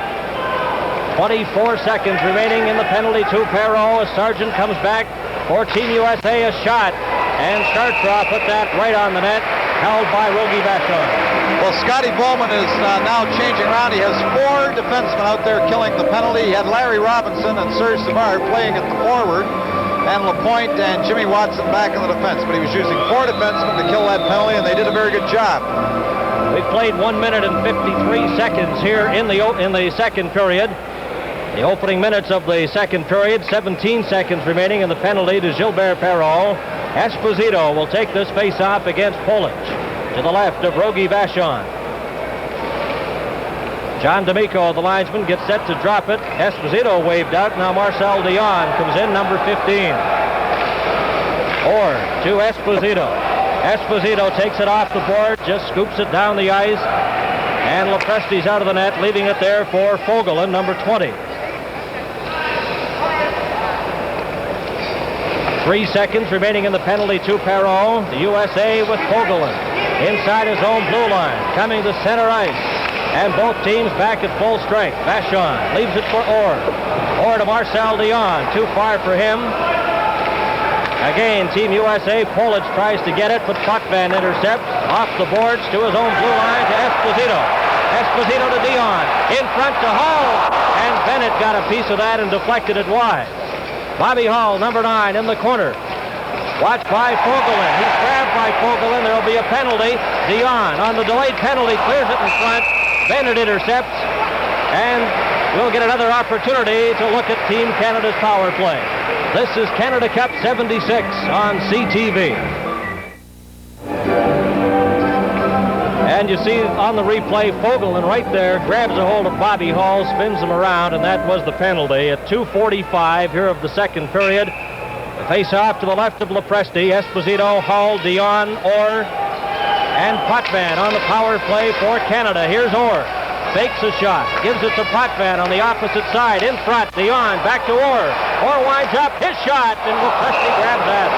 24 seconds remaining in the penalty to Perreault as Sargent comes back for Team USA. A shot, and Chartrand put that right on the net, held by Rogie Vachon. Well, Scotty Bowman is now changing around. He has 4 defensemen out there killing the penalty. He had Larry Robinson and Serge Savard playing at the forward. and LaPointe and Jimmy Watson back in the defense. But he was using 4 defensemen to kill that penalty, and they did a very good job. We've played 1 minute and 53 seconds here in the second period. The opening minutes of the second period, 17 seconds remaining in the penalty to Gilbert Perreault. Esposito will take this face-off against Polic to the left of Rogie Vachon. John D'Amico, the linesman, gets set to drop it. Esposito waved out. Now Marcel Dion comes in, number 15. Orr to Esposito. Esposito takes it off the board, just scoops it down the ice, and Lepresti's out of the net, leaving it there for Fogelin, number 20. 3 seconds remaining in the penalty to Perreault. The USA with Fogelin inside his own blue line, coming to center ice. And both teams back at full strength. Vachon leaves it for Orr. Orr to Marcel Dion. Too far for him. Again, Team USA. Polic tries to get it, but Potvin intercepts. Off the boards to his own blue line to Esposito. Esposito to Dion. In front to Hall. And Bennett got a piece of that and deflected it wide. Bobby Hall, number 9, in the corner. Watched by Fogelin. He's grabbed by Fogelin. There will be a penalty. Dion on the delayed penalty clears it in front. Bennett intercepts, and we'll get another opportunity to look at Team Canada's power play. This is Canada Cup 76 on CTV. And you see on the replay, Fogelin right there grabs a hold of Bobby Hall, spins him around, and that was the penalty. At 2:45 here of the second period, the face-off to the left of Lepresti. Esposito, Hall, Dion, Orr, and Potvin on the power play for Canada. Here's Orr. Fakes a shot. Gives it to Potvin on the opposite side. In front. Dion. Back to Orr. Orr winds up. His shot. And Lepresti grabs that.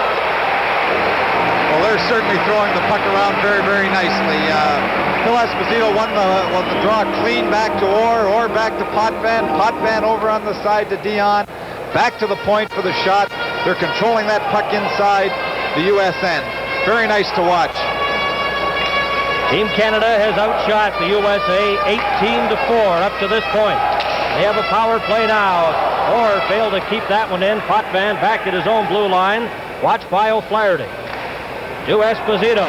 Well, they're certainly throwing the puck around very, very nicely. Phil Esposito won the draw clean back to Orr. Orr back to Potvin. Potvin over on the side to Dion. Back to the point for the shot. They're controlling that puck inside the U.S. end. Very nice to watch. Team Canada has outshot the USA 18-4 up to this point. They have a power play now. Orr failed to keep that one in. Potvin back at his own blue line. Watched by O'Flaherty. To Esposito.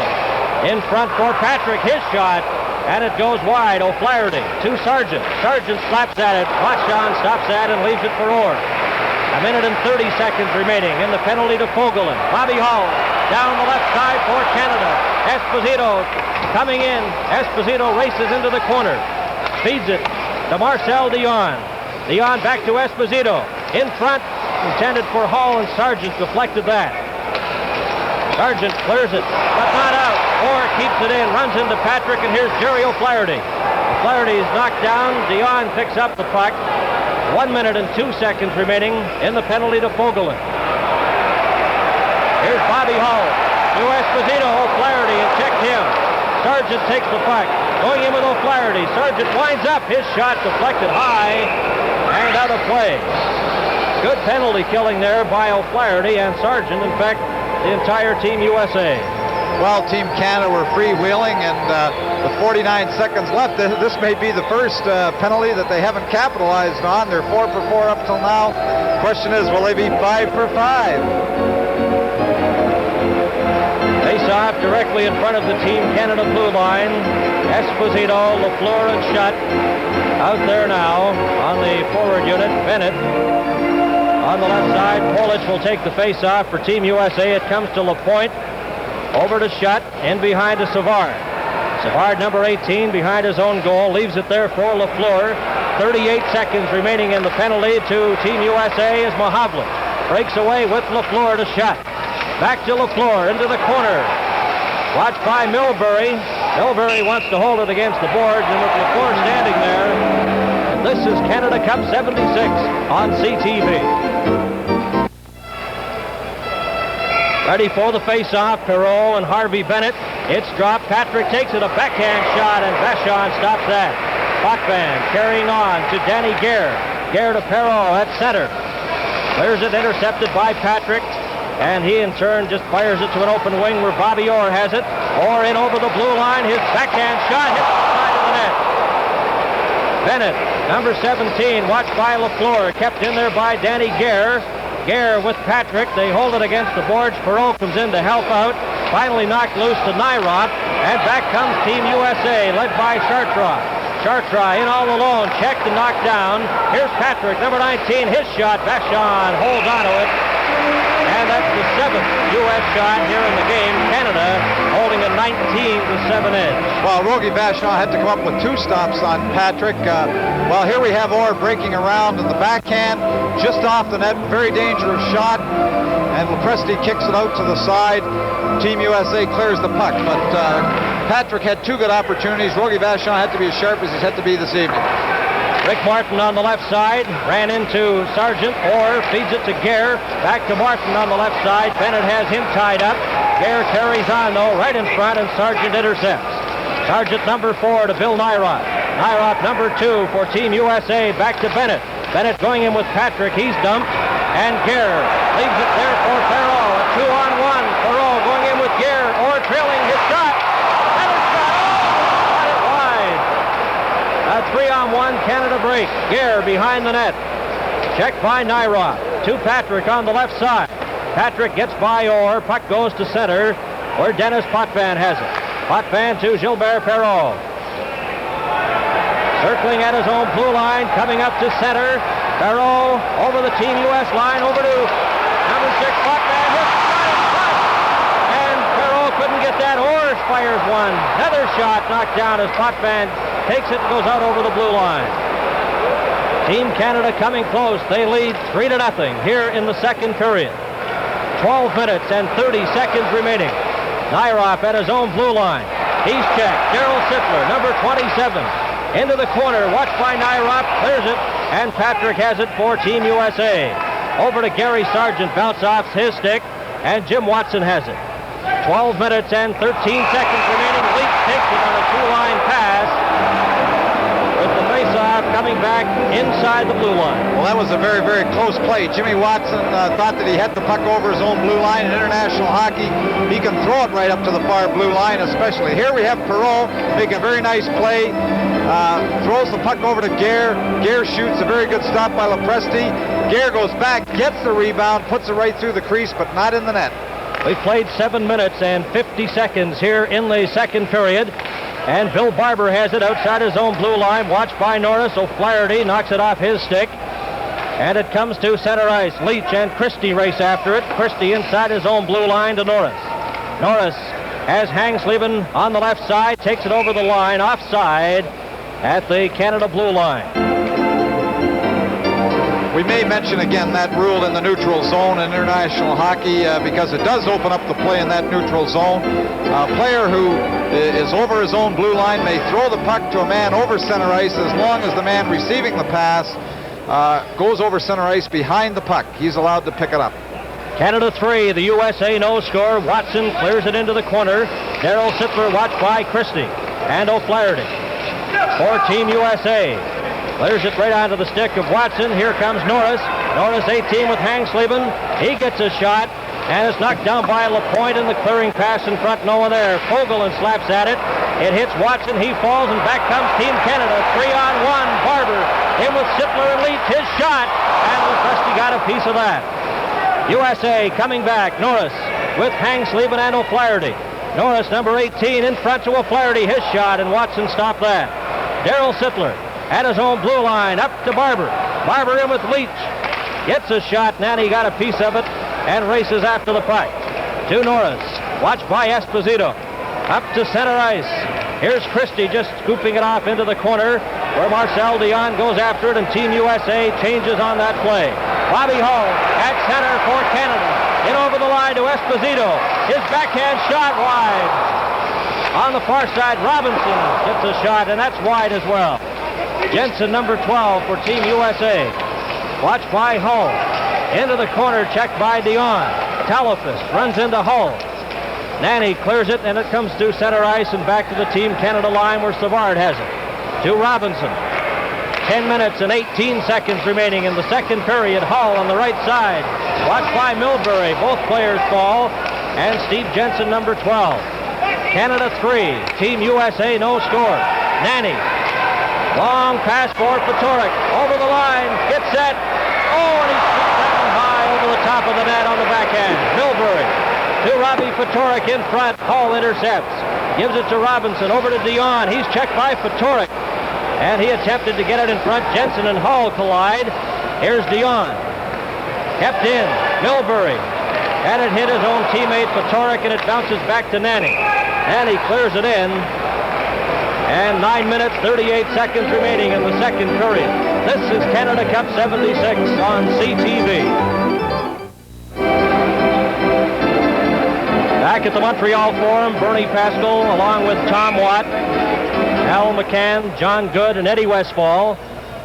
In front for Patrick. His shot. And it goes wide. O'Flaherty to Sargent. Sargent slaps at it. Vachon stops that and leaves it for Orr. A minute and 30 seconds remaining in the penalty to Fogelin. Bobby Hall down the left side for Canada. Esposito coming in. Esposito races into the corner. Feeds it to Marcel Dion. Dion back to Esposito. In front. Intended for Hall, and Sargent deflected that. Sargent clears it, but not out. Orr keeps it in. Runs into Patrick, and here's Jerry O'Flaherty. O'Flaherty is knocked down. Dion picks up the puck. 1 minute and 2 seconds remaining in the penalty to Fogelin. Here's Bobby Hall to Esposito. O'Flaherty and checked him. Sargent takes the puck. Going in with O'Flaherty. Sargent winds up. His shot deflected high and out of play. Good penalty killing there by O'Flaherty and Sargent. In fact, the entire Team USA. Well, Team Canada were freewheeling, and with 49 seconds left, this may be the first penalty that they haven't capitalized on. They're 4 for 4 up till now. Question is, will they be 5 for 5? Face-off directly in front of the Team Canada blue line. Esposito, Lafleur, and Schutt out there now on the forward unit. Bennett on the left side. Polic will take the face-off for Team USA. It comes to LaPointe. Over to Schutt, in behind to Savard. Savard, number 18, behind his own goal, leaves it there for Lafleur. 38 seconds remaining in the penalty to Team USA as Mahovlich breaks away with Lafleur to Schutt. Back to Lafleur, into the corner. Watched by Milbury. Milbury wants to hold it against the boards, and with Lafleur standing there. And this is Canada Cup 76 on CTV. Ready for the face-off, Perreault and Harvey Bennett. It's dropped. Patrick takes it, a backhand shot, and Vachon stops that. Potvin carrying on to Danny Gare. Gare to Perreault at center. Clears it, intercepted by Patrick, and he in turn just fires it to an open wing where Bobby Orr has it. Orr in over the blue line. His backhand shot hits the side of the net. Bennett, number 17, watched by Lafleur, kept in there by Danny Gare. Gare with Patrick. They hold it against the boards. Perot comes in to help out. Finally knocked loose to Nyrop. And back comes Team USA, led by Chartres. Chartres in all alone, checked and knocked down. Here's Patrick, number 19, his shot. Vachon holds onto it. And that's the 7th U.S. shot here in the game. Canada holding a 19-7 edge. Well, Rogie Vachon had to come up with 2 stops on Patrick. Well, here we have Orr breaking around in the backhand, just off the net. Very dangerous shot. And Lepresti kicks it out to the side. Team USA clears the puck. But Patrick had 2 good opportunities. Rogie Vachon had to be as sharp as he's had to be this evening. Rick Martin on the left side, ran into Sargent. Orr feeds it to Gare. Back to Martin on the left side. Bennett has him tied up. Gare carries on, though, right in front, and Sargent intercepts. Sargent number 4 to Bill Nyrop. Nyrop number 2 for Team USA. Back to Bennett. Bennett going in with Patrick. He's dumped. And Gare leaves it there for Perot. A 2-on-1. Perot going in with Gare. Orr trailing his shot. Another shot. Oh! Got it wide. A 3-on-1 Canada break. Gare behind the net. Checked by Nyrop. To Patrick on the left side. Patrick gets by Orr. Puck goes to center where Dennis Potvin has it. Potvin to Gilbert Perot. Circling at his own blue line, coming up to center. Perot over the Team US line, over to number 6, Potvin. Hits shot in front. And Perot couldn't get that. Orr fires one. Another shot knocked down as Potvin takes it and goes out over the blue line. Team Canada coming close. They lead 3-0 here in the second period. 12 minutes and 30 seconds remaining. Nyrop at his own blue line. He's checked. Darryl Sittler, number 27, into the corner. Watched by Nyrop, clears it, and Patrick has it for Team USA. Over to Gary Sargent, bounce off his stick, and Jim Watson has it. 12 minutes and 13 seconds remaining. Leach takes it on a 2-line pass, with the face-off coming back inside the blue line. Well, that was a very, very close play. Jimmy Watson thought that he had the puck over his own blue line. In international hockey, he can throw it right up to the far blue line, especially. Here we have Perot making a very nice play. Throws the puck over to Gare. Gare shoots, a very good stop by Lepresti. Gare goes back, gets the rebound, puts it right through the crease, but not in the net. We've played 7 minutes and 50 seconds here in the second period. And Bill Barber has it outside his own blue line. Watched by Norris. O'Flaherty knocks it off his stick. And it comes to center ice. Leach and Christie race after it. Christie inside his own blue line to Norris. Norris has Hangsleben on the left side. Takes it over the line. Offside at the Canada blue line. We may mention again that rule in the neutral zone in international hockey because it does open up the play in that neutral zone. A player who is over his own blue line may throw the puck to a man over center ice as long as the man receiving the pass goes over center ice behind the puck. He's allowed to pick it up. Canada 3, the USA no score. Watson clears it into the corner. Darryl Sittler watched by Christie and O'Flaherty for Team USA. Clears it right onto the stick of Watson. Here comes Norris. Norris 18 with Hangsleben. He gets a shot, and it's knocked down by LaPointe in the clearing pass in front. No one there. Fogelin slaps at it. It hits Watson. He falls, and back comes Team Canada. 3-on-1. Barber in with Sittler and Leach. His shot, and Lepresti got a piece of that. USA coming back. Norris with Hangsleben and O'Flaherty. Norris, number 18, in front to O'Flaherty. His shot, and Watson stopped that. Darryl Sittler at his own blue line, up to Barber. Barber in with Leach. Gets a shot, Nanny got a piece of it, and races after the puck. To Norris, watched by Esposito. Up to center ice. Here's Christie just scooping it off into the corner, where Marcel Dion goes after it, and Team USA changes on that play. Bobby Hull at center for Canada. In over the line to Esposito. His backhand shot wide. On the far side, Robinson gets a shot, and that's wide as well. Jensen, number 12 for Team USA. Watched by Hull. Into the corner, checked by Dion. Talafis runs into Hull. Nanny clears it, and it comes to center ice and back to the Team Canada line where Savard has it. To Robinson. 10 minutes and 18 seconds remaining in the second period. Hull on the right side. Watched by Milbury. Both players fall. And Steve Jensen, number 12. Canada 3. Team USA no score. Nanny. Long pass for Patorik. Over the line. Gets set. Oh, and he shoots down high over the top of the net on the backhand. Milbury to Robbie Fatorik in front. Hall intercepts. Gives it to Robinson. Over to Dion. He's checked by Fatorik. And he attempted to get it in front. Jensen and Hall collide. Here's Dion. Kept in. Milbury. And it hit his own teammate Fatorik, and it bounces back to Nanny. Nanny clears it in. And 9 minutes, 38 seconds remaining in the second period. This is Canada Cup 76 on CTV. Back at the Montreal Forum, Bernie Pascal, along with Tom Watt, Al McCann, John Good, and Eddie Westfall.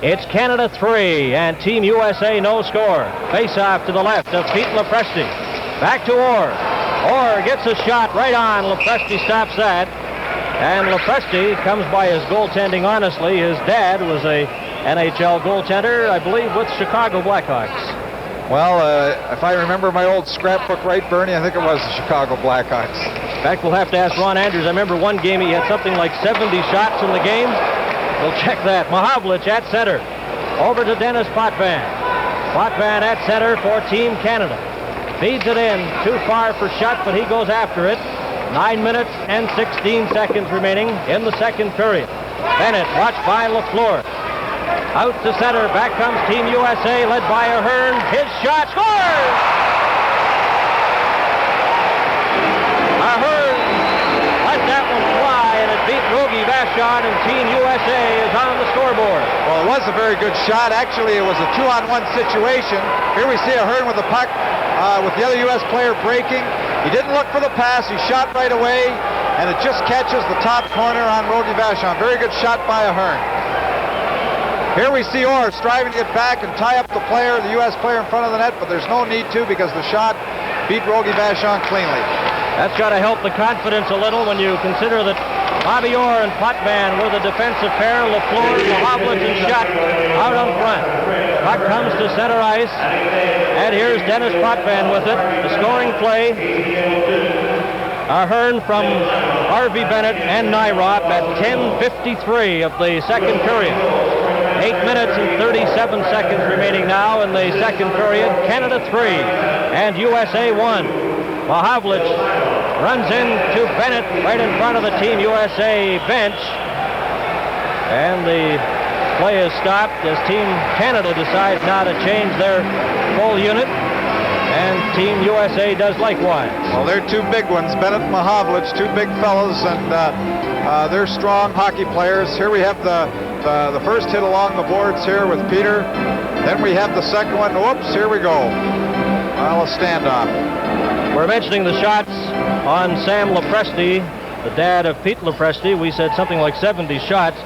It's Canada 3 and Team USA no score. Face-off to the left of Pete Lepresti. Back to Orr. Orr gets a shot right on. Lepresti stops that. And Lepresti comes by his goaltending honestly. His dad was a NHL goaltender, I believe, with Chicago Blackhawks. Well, if I remember my old scrapbook right, Bernie, I think it was the Chicago Blackhawks. In fact, we'll have to ask Ron Andrews. I remember one game he had something like 70 shots in the game. We'll check that. Mahavlich at center. Over to Dennis Potvin. Potvin at center for Team Canada. Feeds it in. Too far for Shutt, but he goes after it. 9 minutes and 16 seconds remaining in the second period. Bennett watched by LaFleur. Out to center. Back comes Team USA, led by Ahern. His shot scores! Ahern let that one fly, and it beat Rogie Vachon, and Team USA is on the scoreboard. Well, it was a very good shot. Actually, it was a 2-on-1 situation. Here we see Ahern with the puck, with the other U.S. player breaking. He didn't look for the pass. He shot right away, and it just catches the top corner on Rogie Vachon. Very good shot by Ahern. Here we see Orr striving to get back and tie up the player, the U.S. player in front of the net, but there's no need to because the shot beat Rogie Vachon cleanly. That's got to help the confidence a little when you consider that Bobby Orr and Potvin were the defensive pair. LaFleur, Mahavlich, and Shutt out on front. Puck comes to center ice, and here's Dennis Potvin with it. The scoring play. Ahern from Harvey Bennett and Nyrop at 10:53 of the second period. 8 minutes and 37 seconds remaining now in the second period. Canada 3 and USA 1. Mahavlich runs into Bennett right in front of the Team USA bench. And the play is stopped as Team Canada decides now to change their full unit. And Team USA does likewise. Well, they're two big ones. Bennett and Mahavlich, two big fellows, and they're strong hockey players. Here we have the first hit along the boards here with Peter. Then we have the second one. Whoops, here we go. Well, a standoff. We're mentioning the shots on Sam Lepresti, the dad of Pete Lepresti. We said something like 70 shots.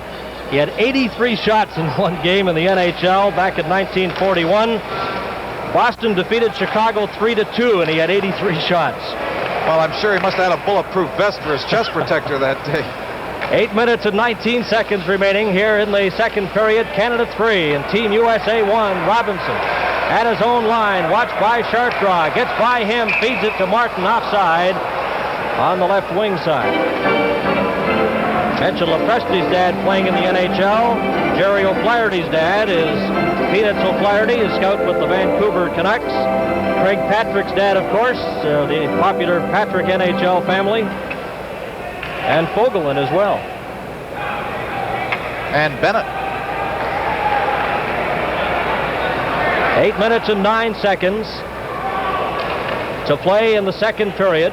He had 83 shots in one game in the NHL back in 1941. Boston defeated Chicago 3-2, and he had 83 shots. Well, I'm sure he must have had a bulletproof vest for his chest protector that day. 8 minutes and 19 seconds remaining here in the second period. Canada 3 and Team USA 1. Robinson at his own line, watched by Chartraw. Gets by him, feeds it to Martin offside on the left wing side. Mentioned Lepresti's dad playing in the NHL. Jerry O'Flaherty's dad is Peanuts O'Flaherty, a scout with the Vancouver Canucks. Craig Patrick's dad, of course, the popular Patrick NHL family. And Fogelin as well. And Bennett. 8 minutes and 9 seconds to play in the second period.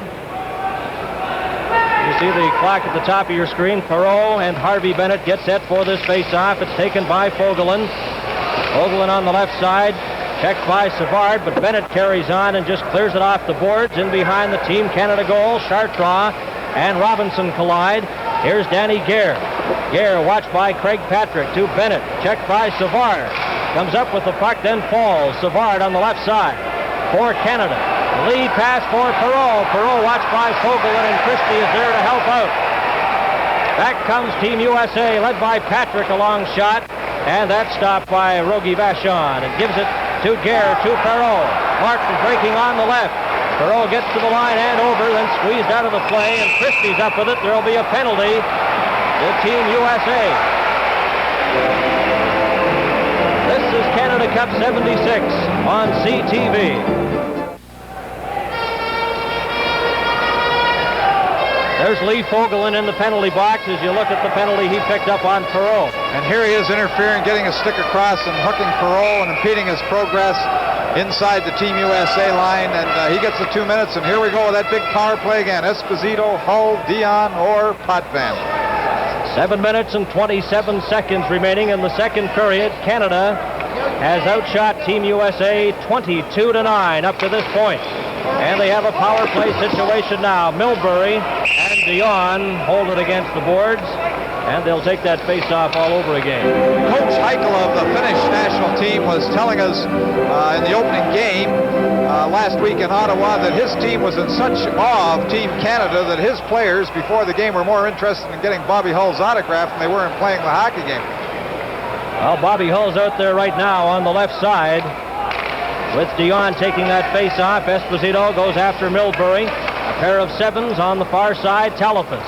You see the clock at the top of your screen. Perreault and Harvey Bennett get set for this face-off. It's taken by Fogelin. Fogelin on the left side. Checked by Savard, but Bennett carries on and just clears it off the boards. In behind the Team Canada goal, Chartraw and Robinson collide. Here's Danny Gare. Gare watched by Craig Patrick to Bennett. Checked by Savard. Comes up with the puck, then falls. Savard on the left side for Canada. Lead pass for Perreault. Perreault watched by Fogelin, and Christie is there to help out. Back comes Team USA, led by Patrick, a long shot. And that's stopped by Rogie Vachon. It gives it to Gare, to Perreault. Martin breaking on the left. Perreault gets to the line and over, then squeezed out of the play, and Christie's up with it. There will be a penalty to Team USA. This is Canada Cup 76 on CTV. There's Lee Fogelin in the penalty box as you look at the penalty he picked up on Perreault. And here he is interfering, getting a stick across and hooking Perreault and impeding his progress inside the Team USA line. And he gets the 2 minutes. And here we go with that big power play again. Esposito, Hull, Dion, or Potvin. 7 minutes and 27 seconds remaining in the second period. Canada has outshot Team USA 22-9 up to this point. And they have a power play situation now. Milbury and Dion hold it against the boards, and they'll take that face-off all over again. Coach Heichel of the Finnish national team was telling us in the opening game last week in Ottawa that his team was in such awe of Team Canada that his players before the game were more interested in getting Bobby Hull's autograph than they were in playing the hockey game. Well, Bobby Hull's out there right now on the left side with Dion taking that face-off. Esposito goes after Milbury. A pair of sevens on the far side. Telefas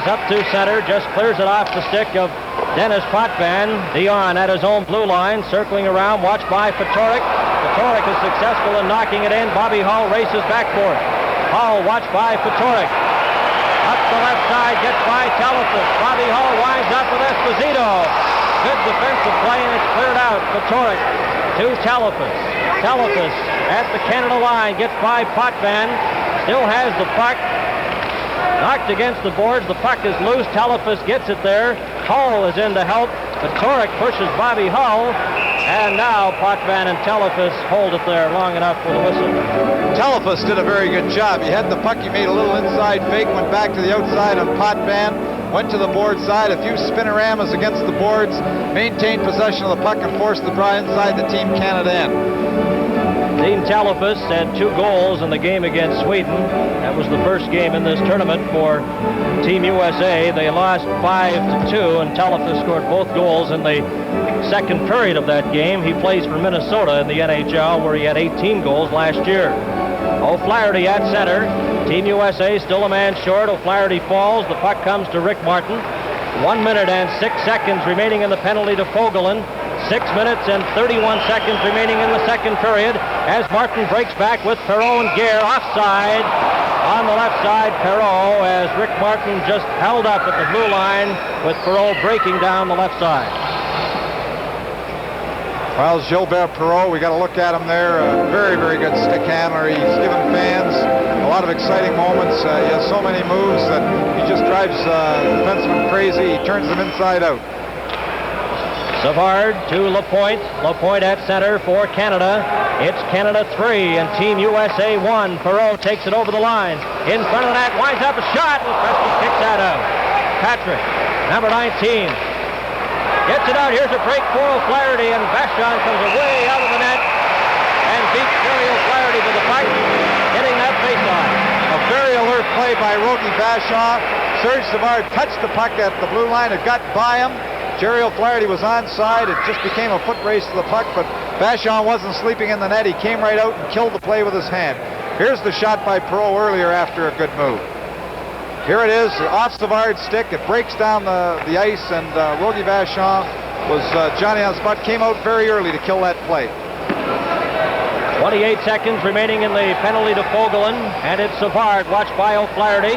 up to center, just clears it off the stick of Dennis Potvin. Dion at his own blue line, circling around, watched by Fatorik. Fatorik is successful in knocking it in. Bobby Hull races back for it. Hull watched by Fatorik. Up the left side, gets by Telefas. Bobby Hull winds up with Esposito. Good defensive play, and it's cleared out. Fatorik to Telefas. Telefas at the Canada line, gets by Potvin. Still has the puck. Knocked against the boards. The puck is loose. Telefas gets it there. Hull is in to help. Fatorik pushes Bobby Hull. And now Potvin and Telefas hold it there long enough for the whistle. Telefas did a very good job. He had the puck. He made a little inside fake, went back to the outside on Potvin, went to the board side, a few spinoramas against the boards, maintained possession of the puck, and forced the draw inside the Team Canada end. Dean Telefas had 2 goals in the game against Sweden. That was the first game in this tournament for Team USA. They lost 5-2, and Telefas scored both goals in the second period of that game. He plays for Minnesota in the NHL, where he had 18 goals last year. O'Flaherty at center. Team USA still a man short. O'Flaherty falls. The puck comes to Rick Martin. 1 minute and 6 seconds remaining in the penalty to Fogelin. 6 minutes and 31 seconds remaining in the second period as Martin breaks back with Perreault and Gare offside. On the left side, Perreault, as Rick Martin just held up at the blue line with Perreault breaking down the left side. Well, Gilbert Perreault, we got to look at him there. Very, very good stick handler. He's given fans a lot of exciting moments. He has so many moves that he just drives defensemen crazy. He turns them inside out. Savard to Lapointe. Lapointe at center for Canada. It's Canada 3 and Team USA 1. Perreault takes it over the line. In front of the net, winds up a shot, and Preston kicks that out. Patrick, number 19. Gets it out. Here's a break for O'Flaherty, and Vachon comes away out of the net and beats Jerry O'Flaherty to the puck, hitting that faceoff. A very alert play by Rogie Vachon. Serge Savard touched the puck at the blue line. It got by him. Jerry O'Flaherty was onside. It just became a foot race to the puck, but Vachon wasn't sleeping in the net. He came right out and killed the play with his hand. Here's the shot by Perreault earlier after a good move. Here it is, off Savard's stick. It breaks down the ice, and Rogie Vachon was Johnny on the spot, came out very early to kill that play. 28 seconds remaining in the penalty to Fogelin, and it's Savard, watched by O'Flaherty.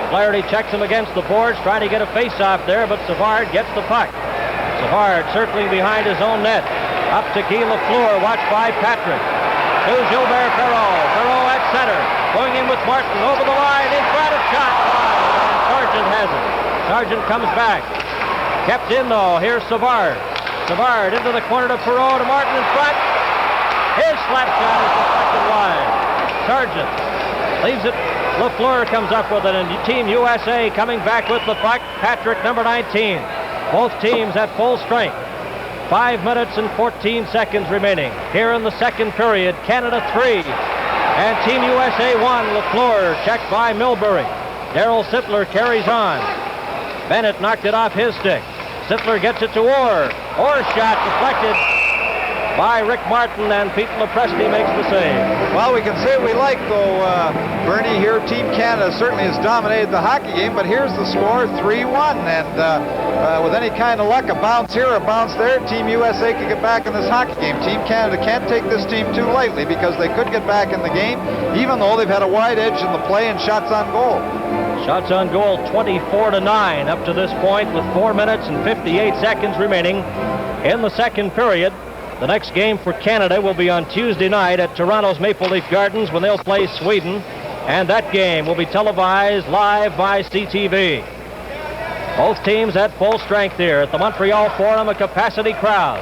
O'Flaherty checks him against the boards, trying to get a face-off there, but Savard gets the puck. Savard circling behind his own net. Up to Guy Lafleur, watched by Patrick. To Gilbert Perreault. Perreault at center. Going in with Martin over the line. In front of shot. And Sargent has it. Sargent comes back. Kept in though. Here's Savard. Savard into the corner to Perreault, to Martin in front. His slap shot is deflected wide. Sargent leaves it. Lafleur comes up with it, and Team USA coming back with the puck. Patrick, number 19. Both teams at full strength. 5 minutes and 14 seconds remaining. Here in the second period, Canada 3 and Team USA 1. Lafleur checked by Milbury. Darryl Sittler carries on. Bennett knocked it off his stick. Sittler gets it to Orr. Orr's shot deflected by Rick Martin, and Pete Lepresti makes the save. Well, we can say what we like, though, Bernie, here Team Canada certainly has dominated the hockey game, but here's the score, 3-1, and with any kind of luck, a bounce here, a bounce there, Team USA could get back in this hockey game. Team Canada can't take this team too lightly, because they could get back in the game, even though they've had a wide edge in the play and shots on goal. Shots on goal 24-9 up to this point with 4 minutes and 58 seconds remaining in the second period. The next game for Canada will be on Tuesday night at Toronto's Maple Leaf Gardens when they'll play Sweden, and that game will be televised live by CTV. Both teams at full strength here at the Montreal Forum, a capacity crowd.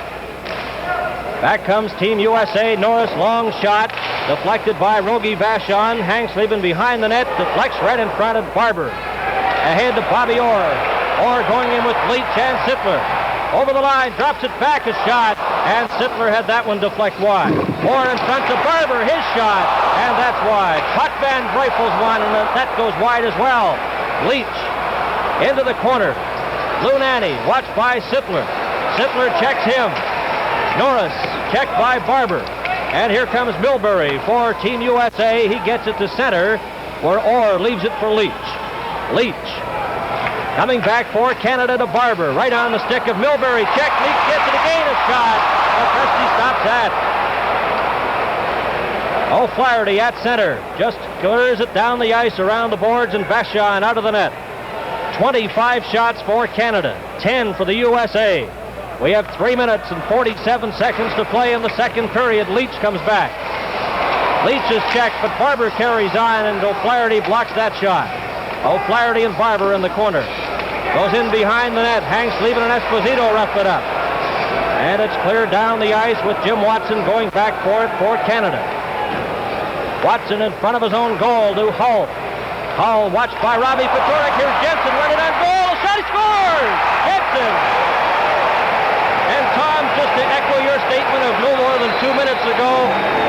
Back comes Team USA. Norris, long shot, deflected by Rogie Vachon. Hanks leaving behind the net, deflects right in front of Barber. Ahead to Bobby Orr. Orr going in with Leach and Sittler. Over the line, drops it back, a shot, and Sittler had that one deflect wide. Orr in front to Barber, his shot, and that's wide. Putt Van Breufels one, and that goes wide as well. Leach into the corner. Lunani, watched by Sittler. Sittler checks him. Norris checked by Barber. And here comes Milbury for Team USA. He gets it to center, where Orr leaves it for Leach. Leach coming back for Canada to Barber. Right on the stick of Milbury. Check. Leach gets it again. A shot. Christie stops that. O'Flaherty at center. Just clears it down the ice around the boards, and Vachon out of the net. 25 shots for Canada, 10 for the USA. We have 3 minutes and 47 seconds to play in the second period. Leach comes back. Leach is checked, but Barber carries on, and O'Flaherty blocks that shot. O'Flaherty and Barber in the corner. Goes in behind the net. Hanks leaving, and Esposito rough it up. And it's cleared down the ice with Jim Watson going back for it for Canada. Watson in front of his own goal to Hull. Hull watched by Robbie Fedoruk. Here's Jensen running on goal. A shot, he scores! Jensen! And Tom, just to echo your statement of no more than 2 minutes ago,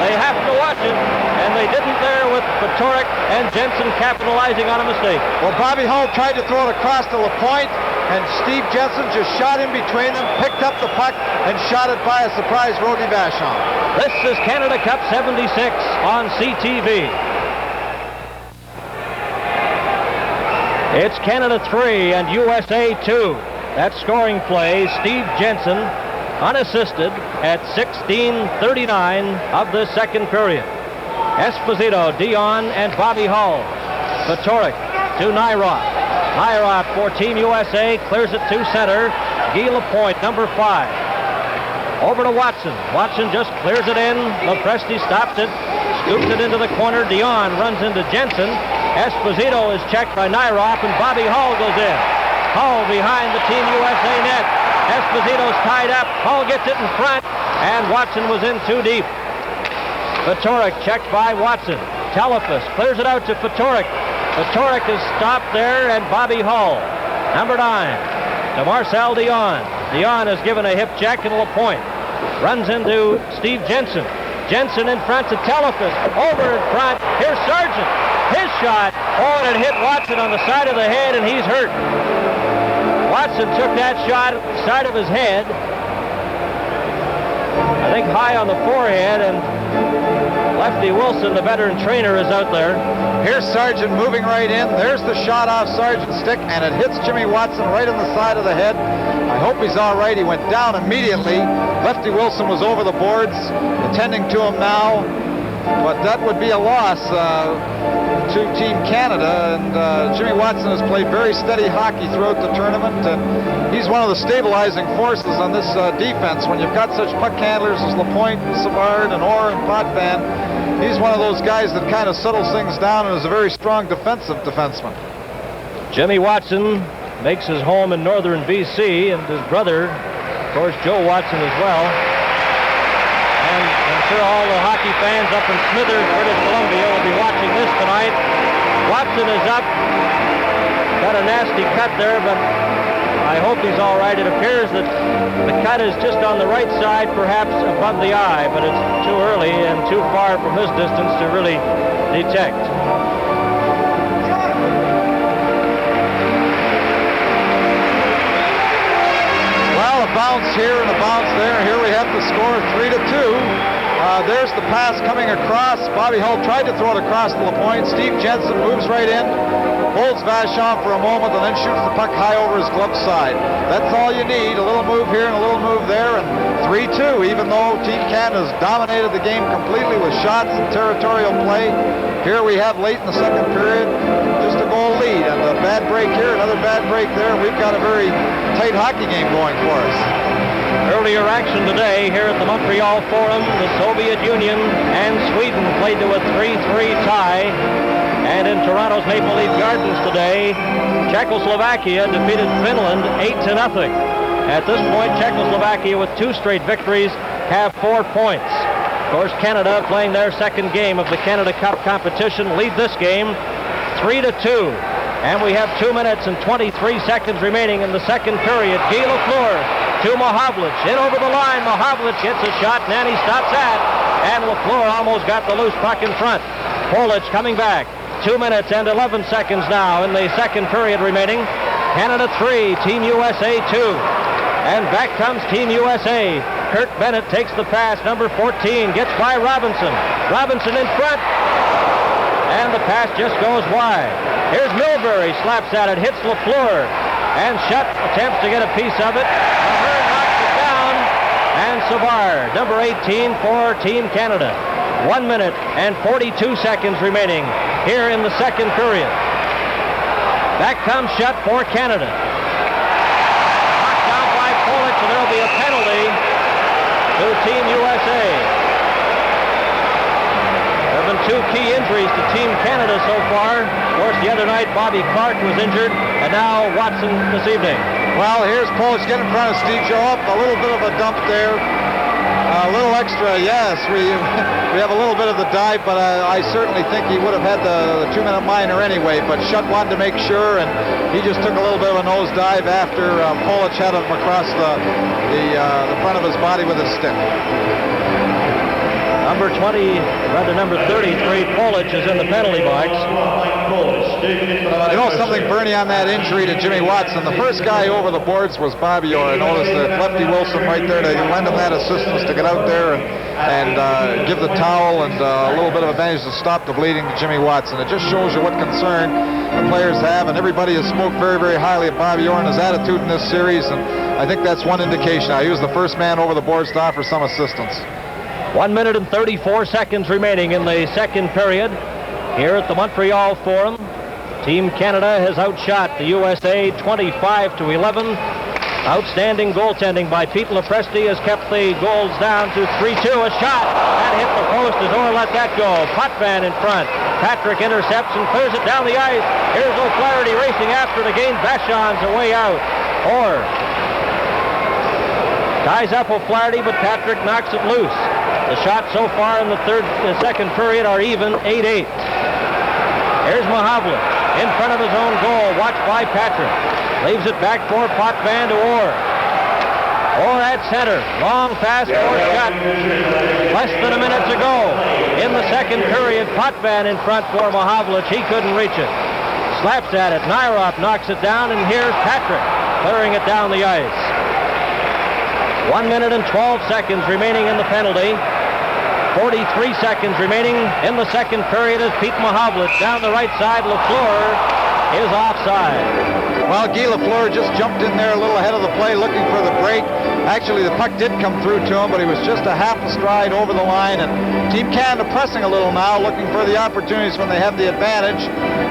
they have to watch it, and they didn't there with Fedoruk and Jensen capitalizing on a mistake. Well, Bobby Hull tried to throw it across to LaPointe, and Steve Jensen just shot in between them, picked up the puck, and shot it by a surprise Rogie Vachon. This is Canada Cup 76 on CTV. It's Canada 3 and USA 2. That scoring play, Steve Jensen, unassisted at 16:39 of the second period. Esposito, Dion, and Bobby Hull. Fedoruk to Nyroth. Nyroth for Team USA, clears it to center. Guy Lapointe, number 5. Over to Watson. Watson just clears it in. Lopresti stops it, scoops it into the corner. Dion runs into Jensen. Esposito is checked by Nyroth, and Bobby Hull goes in. Hull behind the Team USA net. Esposito's tied up. Hull gets it in front, and Watson was in too deep. Fedoruk checked by Watson. Telefus clears it out to Fedoruk. Fedoruk is stopped there, and Bobby Hull, number 9, to Marcel Dion. Dion is given a hip check, and Lapointe runs into Steve Jensen. Jensen in front to Telefus. Over in front. Here's Sargent. His shot. Oh, and it hit Watson on the side of the head, and he's hurt. Watson took that shot at the side of his head, I think high on the forehead, and Lefty Wilson, the veteran trainer, is out there. Here's Sargent moving right in. There's the shot off Sargent's stick, and it hits Jimmy Watson right on the side of the head. I hope he's all right. He went down immediately. Lefty Wilson was over the boards, attending to him now, but that would be a loss to Team Canada, and Jimmy Watson has played very steady hockey throughout the tournament, and he's one of the stabilizing forces on this defense. When you've got such puck handlers as Lapointe, Savard, and Orr, and Potvin, he's one of those guys that kind of settles things down and is a very strong defensive defenseman. Jimmy Watson makes his home in northern BC, and his brother, of course, Joe Watson as well. And I'm sure all the hockey fans up in Smithers, British Columbia, will be watching this tonight. Watson is up. Got a nasty cut there, but I hope he's all right. It appears that the cut is just on the right side, perhaps above the eye, but it's too early and too far from this distance to really detect. Well, a bounce here and a bounce there. Here we have the score 3-2. There's the pass coming across. Bobby Hull tried to throw it across the Lapointe. Steve Jensen moves right in, holds Vachon for a moment, and then shoots the puck high over his glove side. That's all you need. A little move here and a little move there, and 3-2, even though Team Canada has dominated the game completely with shots and territorial play. Here we have late in the second period, just a goal lead, and a bad break here, another bad break there. We've got a very tight hockey game going for us. Earlier action today here at the Montreal Forum, the Soviet Union and Sweden played to a 3-3 tie. And in Toronto's Maple Leaf Gardens today, Czechoslovakia defeated Finland 8-0. At this point, Czechoslovakia with 2 straight victories have 4 points. Of course, Canada, playing their second game of the Canada Cup competition, lead this game 3-2. And we have 2 minutes and 23 seconds remaining in the second period. Guy Lafleur to Mahavlich. In over the line. Mahavlich gets a shot. Nanny stops that. And Lafleur almost got the loose puck in front. Polic coming back. 2 minutes and 11 seconds now in the second period remaining. Canada 3, Team USA 2. And back comes Team USA. Kurt Bennett takes the pass. Number 14 gets by Robinson. Robinson in front. And the pass just goes wide. Here's Milbury, slaps at it, hits Lafleur. And Shutt attempts to get a piece of it. Lafleur knocks it down. And Savard, number 18 for Team Canada. 1 minute and 42 seconds remaining here in the second period. Back comes Shutt for Canada. Knocked down by Polic, and there'll be a penalty to Team USA. There have been 2 key injuries to Team Canada so far. Of course, the other night, Bobby Clark was injured, and now Watson this evening. Well, here's Polic getting in front of Steve Joe up. A little bit of a dump there. A little extra, yes. We have a little bit of the dive, but I certainly think he would have had the 2-minute minor anyway. But Shutt wanted to make sure, and he just took a little bit of a nose dive after Polic had him across the front of his body with his stick. Number 33, Polic is in the penalty box. You know something, Bernie, on that injury to Jimmy Watson, the first guy over the boards was Bobby Orr. I noticed that Lefty Wilson right there, they lend him that assistance to get out there and give the towel and a little bit of advantage to stop the bleeding to Jimmy Watson. It just shows you what concern the players have, and everybody has spoke very, very highly of Bobby Orr and his attitude in this series, and I think that's one indication. He was the first man over the boards to offer some assistance. 1 minute and 34 seconds remaining in the second period here at the Montreal Forum. Team Canada has outshot the USA 25-11. Outstanding goaltending by Pete Lepresti has kept the goals down to 3-2. A shot that hit the post as Orr let that go. Potvin in front. Patrick intercepts and clears it down the ice. Here's O'Flaherty racing after the game. Vachon's away out. Orr ties up O'Flaherty, but Patrick knocks it loose. The shots so far in the second period are even 8-8. Here's Mahavlich in front of his own goal, watched by Patrick. Leaves it back for Potvin to Orr. Orr at center. Long pass for Shutt. Less than a minute to go in the second period. Potvin in front for Mahavlich. He couldn't reach it. Slaps at it. Nyrop knocks it down, and here's Patrick clearing it down the ice. 1 minute and 12 seconds remaining in the penalty. 43 seconds remaining in the second period as Pete Mahavlich down the right side. Lafleur is offside. Well, Guy Lafleur just jumped in there a little ahead of the play looking for the break. Actually, the puck did come through to him, but he was just a half a stride over the line. And Team Canada pressing a little now, looking for the opportunities when they have the advantage.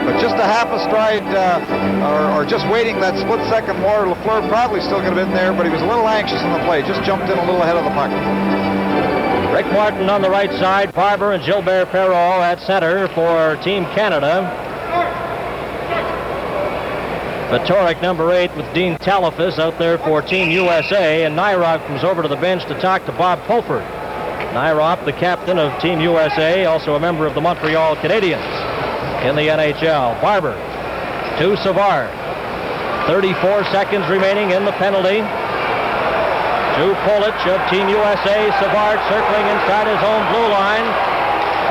But just a half a stride or just waiting that split second more. Lafleur probably still could have been there, but he was a little anxious in the play. Just jumped in a little ahead of the puck. Rick Martin on the right side, Barber and Gilbert Perrault at center for Team Canada. Vitorik, number 8, with Dean Talafis out there for Team USA, and Nyrop comes over to the bench to talk to Bob Pulford. Nyrop, the captain of Team USA, also a member of the Montreal Canadiens in the NHL. Barber to Savard. 34 seconds remaining in the penalty. To Polic of Team USA. Savard circling inside his own blue line.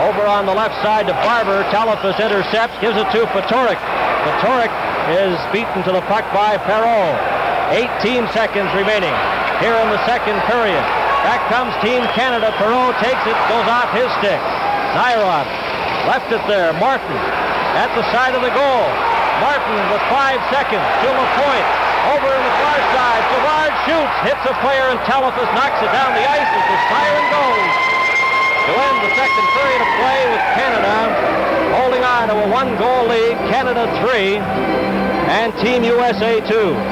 Over on the left side to Barber. Talafis intercepts, gives it to Vitorik. Vitorik is beaten to the puck by Perrault. 18 seconds remaining here in the second period. Back comes Team Canada. Perrault takes it, goes off his stick. Nyrop left it there. Martin at the side of the goal. Martin with 5 seconds to LaPointe. Over in the far side. Savard shoots, hits a player, and Talafis knocks it down the ice as the siren goes. to end the second period of play with Canada holding on to a 1-goal lead, Canada 3 and Team USA 2.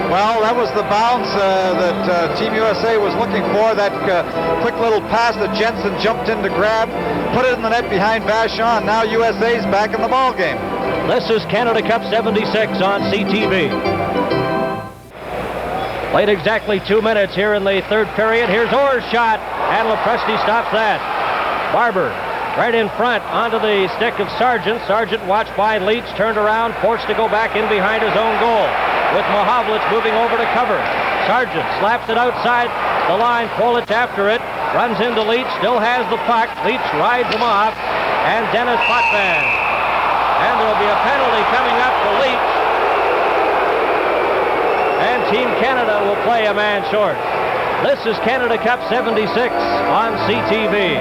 Well, that was the bounce that Team USA was looking for. That quick little pass that Jensen jumped in to grab, put it in the net behind Vachon. Now USA's back in the ball game. This is Canada Cup 76 on CTV. Played exactly 2 minutes here in the third period. Here's Orr's shot, and Lepresti stops that. Barber right in front onto the stick of Sargent. Sargent watched by Leach, turned around, forced to go back in behind his own goal with Mahovlich moving over to cover. Sargent slaps it outside the line. Polic after it, runs into Leach, still has the puck. Leach rides him off, and Dennis Potvin. And there'll be a penalty coming up for Leach. And Team Canada will play a man short. This is Canada Cup 76 on CTV.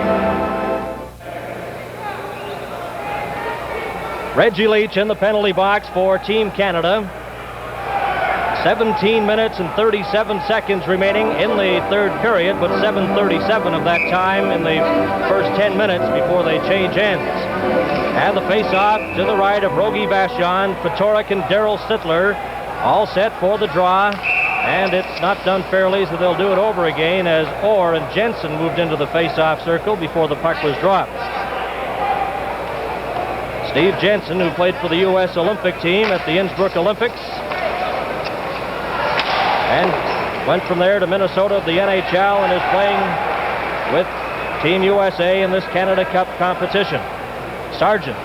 Reggie Leach in the penalty box for Team Canada. 17 minutes and 37 seconds remaining in the third period, but 7:37 of that time in the first 10 minutes before they change ends. And the face-off to the right of Rogie Vachon, Fatorik and Daryl Sittler all set for the draw. And it's not done fairly, so they'll do it over again as Orr and Jensen moved into the face-off circle before the puck was dropped. Steve Jensen, who played for the U.S. Olympic team at the Innsbruck Olympics, and went from there to Minnesota, the NHL, and is playing with Team USA in this Canada Cup competition. Sargent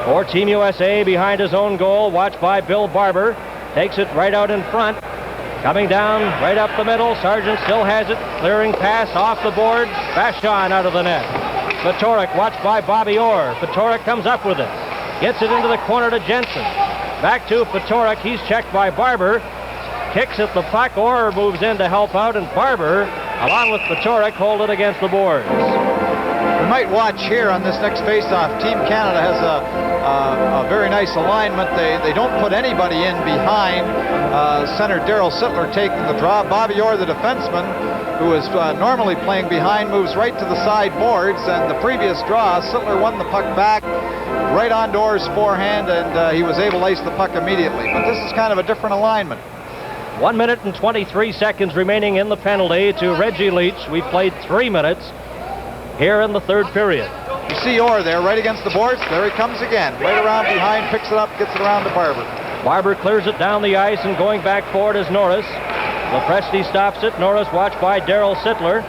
for Team USA behind his own goal, watched by Bill Barber, takes it right out in front. Coming down right up the middle, Sargent still has it, clearing pass off the boards, Vachon out of the net. Fatorik watched by Bobby Orr. Fatorik comes up with it, gets it into the corner to Jensen. Back to Fatorik, he's checked by Barber, kicks at the puck, Orr moves in to help out, and Barber, along with Fatorik, hold it against the boards. We might watch here on this next face-off. Team Canada has a very nice alignment. They don't put anybody in behind center Daryl Sittler taking the draw. Bobby Orr, the defenseman, who is normally playing behind, moves right to the side boards, and the previous draw, Sittler won the puck back right on Orr's forehand, and he was able to ace the puck immediately. But this is kind of a different alignment. 1 minute and 23 seconds remaining in the penalty to Reggie Leach. We've played 3 minutes here in the third period. You see Orr there right against the boards. There he comes again. Right around behind, picks it up, gets it around to Barber. Barber clears it down the ice, and going back forward is Norris. Lepresti stops it. Norris watched by Daryl Sittler,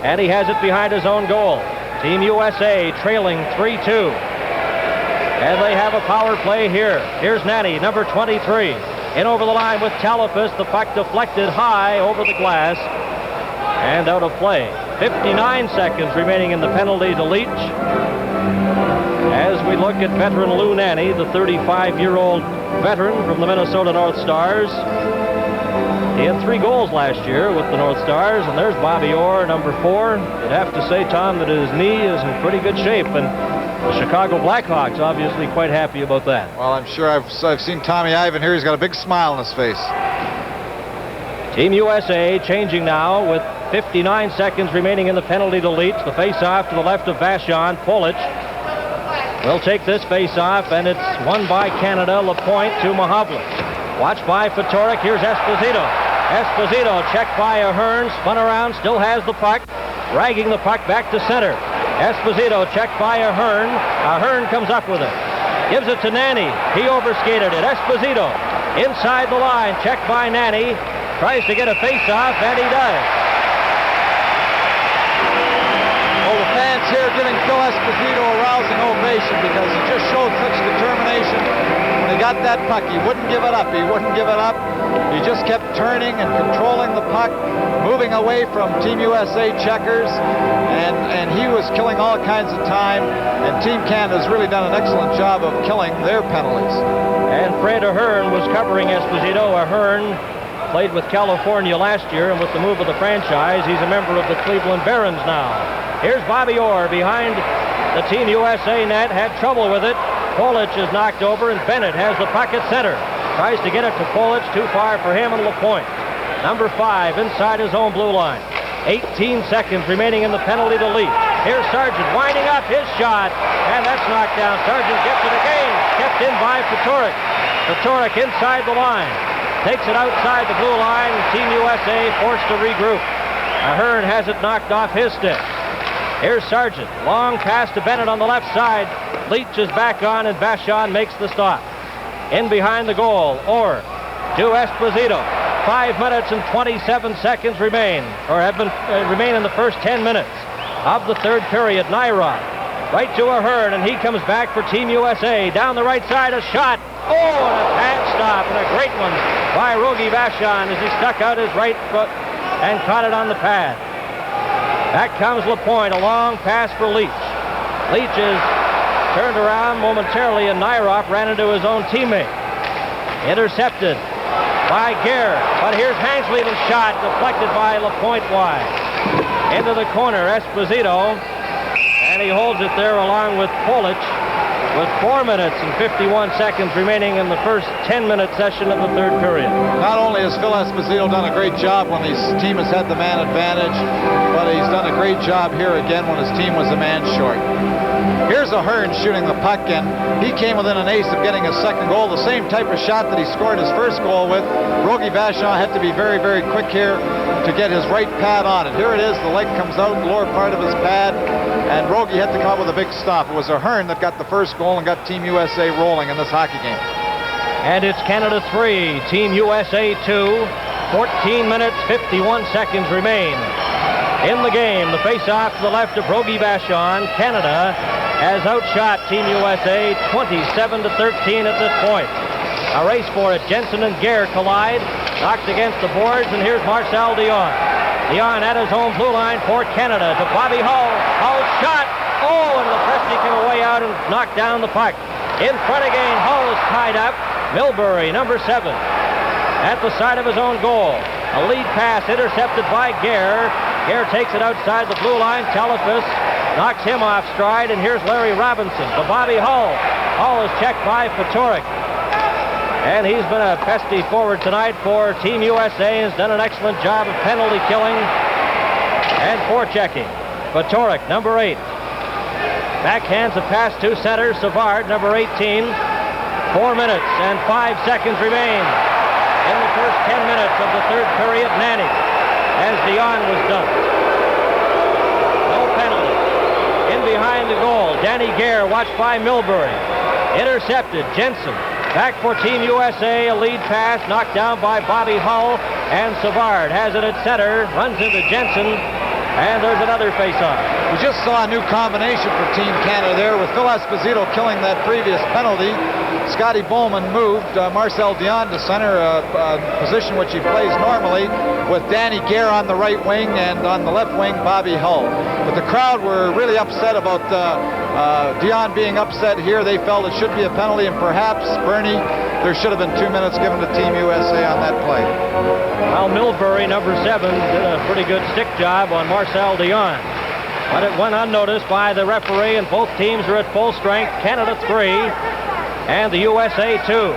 and he has it behind his own goal. Team USA trailing 3-2. And they have a power play here. Here's Nanny, number 23. In over the line with Talafas. The puck deflected high over the glass and out of play. 59 seconds remaining in the penalty to Leach. As we look at veteran Lou Nanny, the 35-year-old veteran from the Minnesota North Stars. He had 3 goals last year with the North Stars, and there's Bobby Orr, number 4. You'd have to say, Tom, that his knee is in pretty good shape, and the Chicago Blackhawks obviously quite happy about that. Well, I'm sure I've seen Tommy Ivan here. He's got a big smile on his face. Team USA changing now with 59 seconds remaining in the penalty to Leach. The face-off to the left of Vachon. Polic will take this face-off, and it's won by Canada. Lapointe to Mahovlich. Watched by Fatorik. Here's Esposito. Esposito checked by Ahern. Spun around. Still has the puck. Dragging the puck back to center. Esposito checked by Ahern. Ahern comes up with it. Gives it to Nanny. He overskated it. Esposito inside the line. Checked by Nanny. Tries to get a face-off, and he does. Well, the fans here giving Phil Esposito a rousing ovation because he just showed such determination. When he got that puck, he wouldn't give it up. He wouldn't give it up. He just kept turning and controlling the puck, moving away from Team USA checkers, and he was killing all kinds of time, and Team Canada's really done an excellent job of killing their penalties. And Fred Ahern was covering Esposito. Ahern played with California last year, and with the move of the franchise, he's a member of the Cleveland Barons now. Here's Bobby Orr behind the Team USA net, had trouble with it. Polic is knocked over, and Bennett has the puck at center. Tries to get it to Polic, too far for him, and Lapointe. Number 5 inside his own blue line. 18 seconds remaining in the penalty to Leach. Here's Sargent winding up his shot, and that's knocked down. Sargent gets it again, kept in by Patoric. Patoric inside the line, takes it outside the blue line, and Team USA forced to regroup. Ahern has it knocked off his stick. Here's Sargent, long pass to Bennett on the left side. Leach is back on, and Vachon makes the stop. In behind the goal, Orr to Esposito. 5 minutes and 27 seconds remain, or have been remain in the first 10 minutes of the third period. Nairov right to Ahern, and he comes back for Team USA. Down the right side, a shot. Oh, and a pad stop, and a great one by Rogie Vachon as he stuck out his right foot and caught it on the pad. Back comes Lapointe, a long pass for Leach. Leach is turned around momentarily, and Nairov ran into his own teammate. Intercepted by Gare, but here's Hansleden's shot, deflected by Lapointe wide. Into the corner, Esposito, and he holds it there along with Polic, with 4 minutes and 51 seconds remaining in the first 10-minute session of the third period. Not only has Phil Esposito done a great job when his team has had the man advantage, but he's done a great job here again when his team was a man short. Here's Ahern shooting the puck, and he came within an ace of getting a second goal, the same type of shot that he scored his first goal with. Rogie Vachon had to be very, very quick here to get his right pad on it. Here it is, the leg comes out, the lower part of his pad, and Rogie had to come up with a big stop. It was Ahern that got the first goal and got Team USA rolling in this hockey game. And it's Canada 3, Team USA 2. 14 minutes, 51 seconds remain in the game. The face-off to the left of Rogie Vachon. Canada has outshot Team USA 27-13 at this point. A race for it. Jensen and Gare collide, knocked against the boards, and here's Marcel Dion. Dion at his own blue line for Canada to Bobby Hull. Hull shot. Oh, and Lepresti came away out and knocked down the puck. In front again, Hull is tied up. Milbury, number 7, at the side of his own goal. A lead pass intercepted by Gare. Gare takes it outside the blue line. Telefus knocks him off stride, and here's Larry Robinson to Bobby Hull. Hull is checked by Patoric, and he's been a pesky forward tonight for Team USA. Has done an excellent job of penalty killing and forechecking. Patoric, number 8, backhands a pass to center. Savard, number 18. 4 minutes and 5 seconds remain in the first 10 minutes of the third period. Nanny, as Dion was dumped. No penalty. In behind the goal, Danny Gare, watched by Milbury. Intercepted. Jensen back for Team USA. A lead pass knocked down by Bobby Hull, and Savard has it at center, runs into Jensen, and there's another face-off. We just saw a new combination for Team Canada there with Phil Esposito killing that previous penalty. Scotty Bowman moved Marcel Dion to center, position which he plays normally, with Danny Gare on the right wing, and on the left wing, Bobby Hull. But the crowd were really upset about Dion being upset here. They felt it should be a penalty, and perhaps, Bernie, there should have been 2 minutes given to Team USA on that play. Well, Milbury, number 7, did a pretty good stick job on Marcel Dion, but it went unnoticed by the referee, and both teams are at full strength. Canada 3 and the USA 2.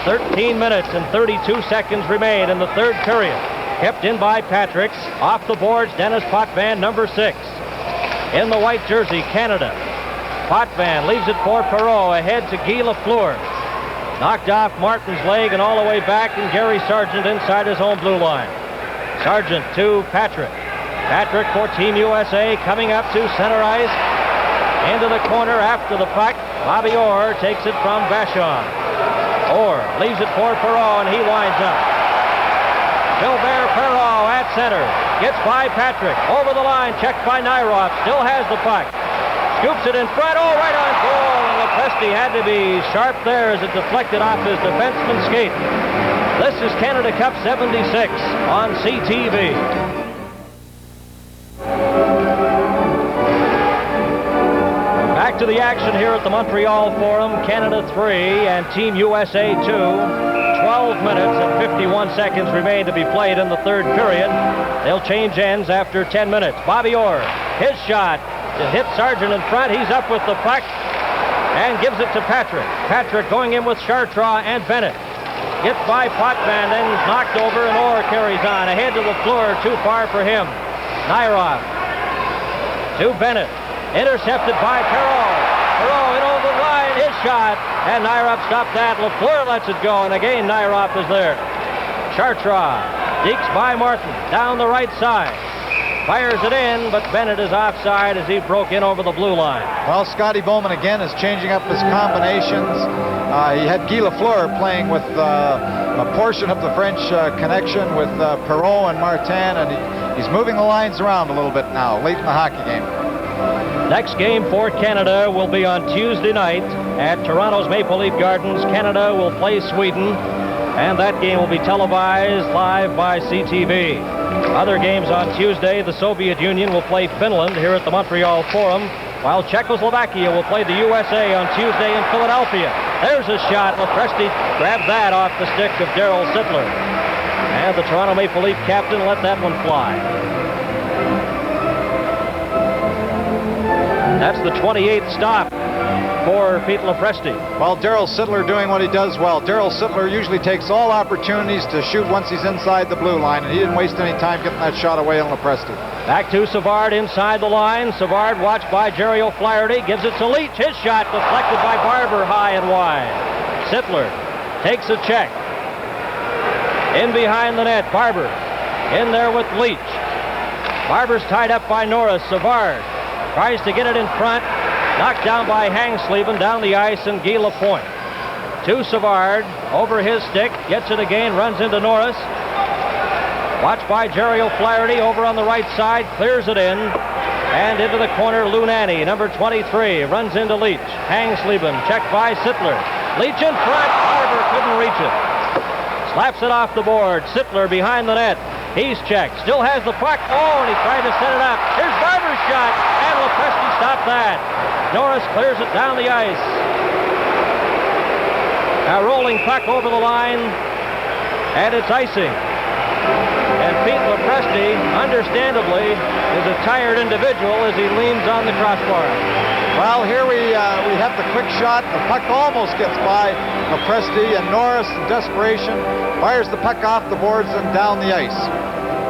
13 minutes and 32 seconds remain in the third period. Kept in by Patrick. Off the boards, Dennis Potvin, number 6. In the white jersey, Canada. Potvin leaves it for Perreault, ahead to Guy Lafleur. Knocked off Martin's leg and all the way back, and Gary Sargent inside his own blue line. Sargent to Patrick. Patrick for Team USA, coming up to center ice. Into the corner after the puck. Bobby Orr takes it from Vachon. Orr leaves it for Perreault, and he winds up. Gilbert Perreault at center. Gets by Patrick. Over the line, checked by Nairov. Still has the puck. Scoops it in front. Oh, right on goal. And Lepresti had to be sharp there as it deflected off his defenseman's skate. This is Canada Cup 76 on CTV. Back to the action here at the Montreal Forum. Canada 3 and Team USA 2. 12 minutes and 51 seconds remain to be played in the third period. They'll change ends after 10 minutes. Bobby Orr, his shot. It hit Sargent in front. He's up with the puck and gives it to Patrick. Patrick going in with Chartrand and Bennett. Gets by Potvin, then knocked over, and Orr carries on. Ahead to Lafleur, too far for him. Nairov to Bennett. Intercepted by Perreault. Perreault in over the line. His shot. And Nyrop stopped that. Lafleur lets it go. And again, Nyrop is there. Chartrand. Deeks by Martin. Down the right side. Fires it in, but Bennett is offside as he broke in over the blue line. Well, Scotty Bowman again is changing up his combinations. He had Guy Lafleur playing with a portion of the French connection with Perreault and Martin, and he's moving the lines around a little bit now, late in the hockey game. Next game for Canada will be on Tuesday night at Toronto's Maple Leaf Gardens. Canada will play Sweden, and that game will be televised live by CTV. Other games on Tuesday, the Soviet Union will play Finland here at the Montreal Forum, while Czechoslovakia will play the USA on Tuesday in Philadelphia. There's a shot. Lepresti grabs that off the stick of Darryl Sittler. And the Toronto Maple Leaf captain let that one fly. That's the 28th stop for Pete Lepresti. Well, Darryl Sittler doing what he does well. Darryl Sittler usually takes all opportunities to shoot once he's inside the blue line, and he didn't waste any time getting that shot away on Lepresti. Back to Savard inside the line. Savard watched by Jerry O'Flaherty. Gives it to Leach. His shot deflected by Barber high and wide. Sittler takes a check. In behind the net, Barber in there with Leach. Barber's tied up by Norris. Savard tries to get it in front. Knocked down by Hangsleven down the ice, and Guy Lapointe. To Savard, over his stick, gets it again, runs into Norris. Watched by Jerry O'Flaherty over on the right side, clears it in, and into the corner, Lunani, number 23, runs into Leach. Hangsleven, checked by Sittler. Leach in front, Barber couldn't reach it. Slaps it off the board, Sittler behind the net. He's checked, still has the puck. Oh, and he tried to set it up. Here's Barber's shot, and Lepresti stopped that. Norris clears it down the ice. A rolling puck over the line, and it's icing. And Pete Lepresti, understandably, is a tired individual as he leans on the crossbar. Well, here we have the quick shot. The puck almost gets by Lepresti, and Norris, in desperation, fires the puck off the boards and down the ice.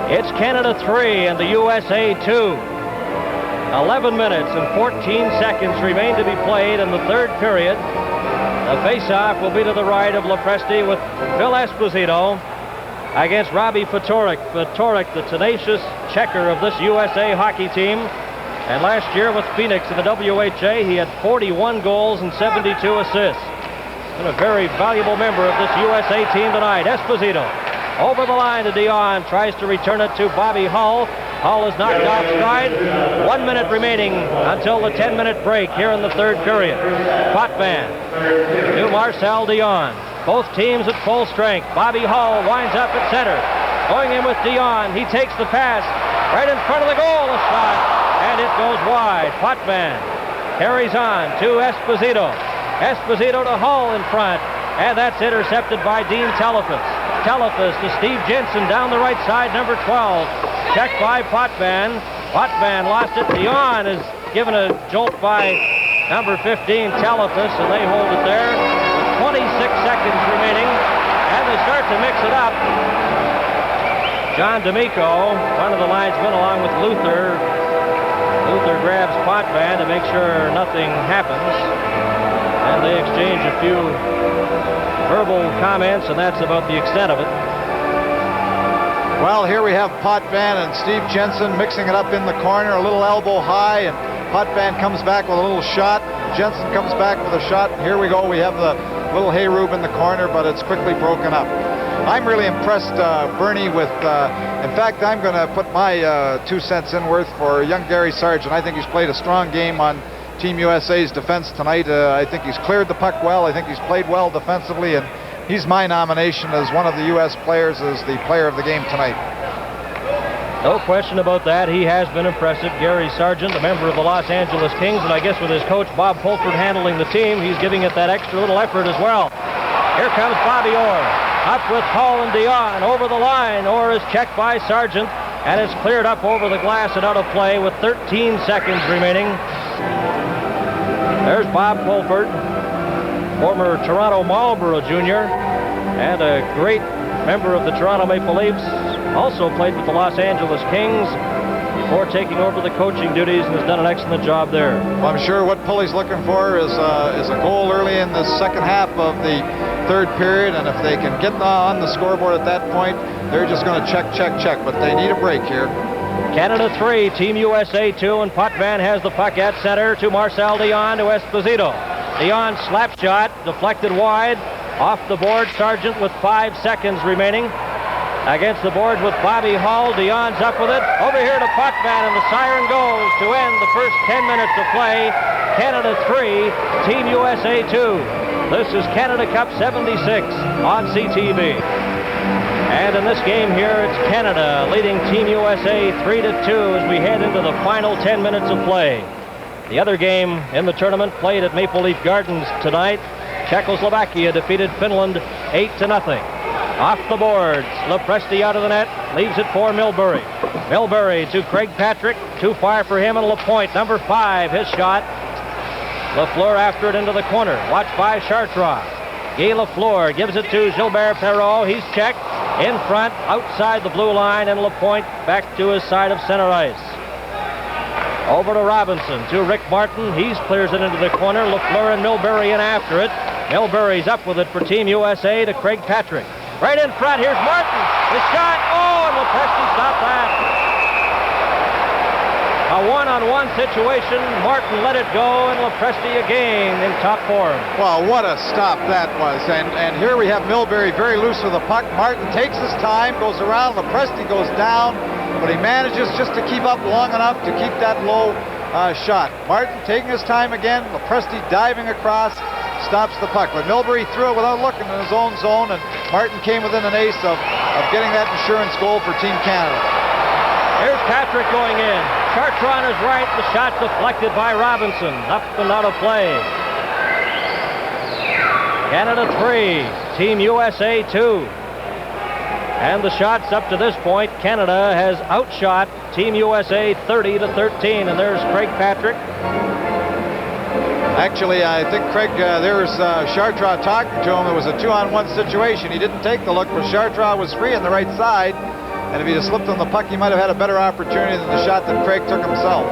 It's Canada 3 and the USA 2. 11 minutes and 14 seconds remain to be played in the third period. The face-off will be to the right of Lepresti with Phil Esposito against Robbie Fatorik. Fatorik, the tenacious checker of this USA hockey team. And last year with Phoenix in the WHA, he had 41 goals and 72 assists. Been a very valuable member of this USA team tonight. Esposito over the line to Dion, tries to return it to Bobby Hull. Hull is knocked off stride. 1 minute remaining until the 10-minute break here in the third period. Potvin to Marcel Dion. Both teams at full strength. Bobby Hull winds up at center. Going in with Dion. He takes the pass right in front of the goal. A shot, and it goes wide. Potvin carries on to Esposito. Esposito to Hull in front, and that's intercepted by Dean Telefus. Telefus to Steve Jensen down the right side, number 12. Checked by Potvin. Potvin lost it. Dion is given a jolt by number 15, Telefus, and they hold it there with 26 seconds remaining, and they start to mix it up. John D'Amico, one of the linesmen, along with Luther. Luther grabs Potvin to make sure nothing happens, and they exchange a few verbal comments, and that's about the extent of it. Well, here we have Potvin and Steve Jensen mixing it up in the corner, a little elbow high, and Potvin comes back with a little shot. Jensen comes back with a shot. And here we go. We have the little hay roob in the corner, but it's quickly broken up. I'm really impressed, Bernie, with, in fact, I'm going to put my 2 cents in worth for young Gary Sargent. I think he's played a strong game on Team USA's defense tonight. I think he's cleared the puck well. I think he's played well defensively, and he's my nomination as one of the U.S. players as the player of the game tonight. No question about that. He has been impressive. Gary Sargent, a member of the Los Angeles Kings, and I guess with his coach Bob Pulford handling the team, he's giving it that extra little effort as well. Here comes Bobby Orr. Up with Hull and Dion over the line. Orr is checked by Sargent, and it's cleared up over the glass and out of play with 13 seconds remaining. There's Bob Pulford, former Toronto Marlboro junior, and a great member of the Toronto Maple Leafs. Also played with the Los Angeles Kings. before taking over the coaching duties, and has done an excellent job there. Well, I'm sure what Pulley's looking for is a goal early in the second half of the third period, and if they can get on the scoreboard at that point, they're just going to check, but they need a break here. Canada 3, Team USA 2, and Potvin has the puck at center to Marcel Dion to Esposito. Dion slap shot, deflected wide, off the board. Sargent with 5 seconds remaining. Against the boards with Bobby Hull. Dion's up with it. Over here to Potvin, and the siren goes to end the first 10 minutes of play. Canada 3, Team USA 2. This is Canada Cup 76 on CTV. And in this game here, it's Canada leading Team USA 3-2 as we head into the final 10 minutes of play. The other game in the tournament played at Maple Leaf Gardens tonight. Czechoslovakia defeated Finland 8-0. Off the boards, Lepresti out of the net, leaves it for Milbury. Milbury to Craig Patrick, too far for him, and LaPointe, number 5, his shot. Lafleur after it into the corner, watched by Chartrand. Guy Lafleur gives it to Gilbert Perreault, he's checked, in front, outside the blue line, and LaPointe back to his side of center ice. Over to Robinson, to Rick Martin, he clears it into the corner, Lafleur and Milbury in after it. Milbury's up with it for Team USA to Craig Patrick. Right in front, here's Martin. His shot, and Lepresti stopped that. A one-on-one situation. Martin let it go, and Lepresti again in top form. Well, what a stop that was. And here we have Milbury very loose with the puck. Martin takes his time, goes around. Lepresti goes down, but he manages just to keep up long enough to keep that low shot. Martin taking his time again. Lepresti diving across. Stops the puck, but Milbury threw it without looking in his own zone, and Martin came within an ace of getting that insurance goal for Team Canada. Here's Patrick going in. Chartrand is right. The shot deflected by Robinson. Up and out of play. Canada 3, Team USA 2. And the shots up to this point, Canada has outshot Team USA 30-13, and there's Craig Patrick. Actually, I think Craig, there's Chartrand talking to him. It was a 2-on-1 situation. He didn't take the look, but Chartrand was free on the right side. And if he'd have slipped on the puck, he might have had a better opportunity than the shot that Craig took himself.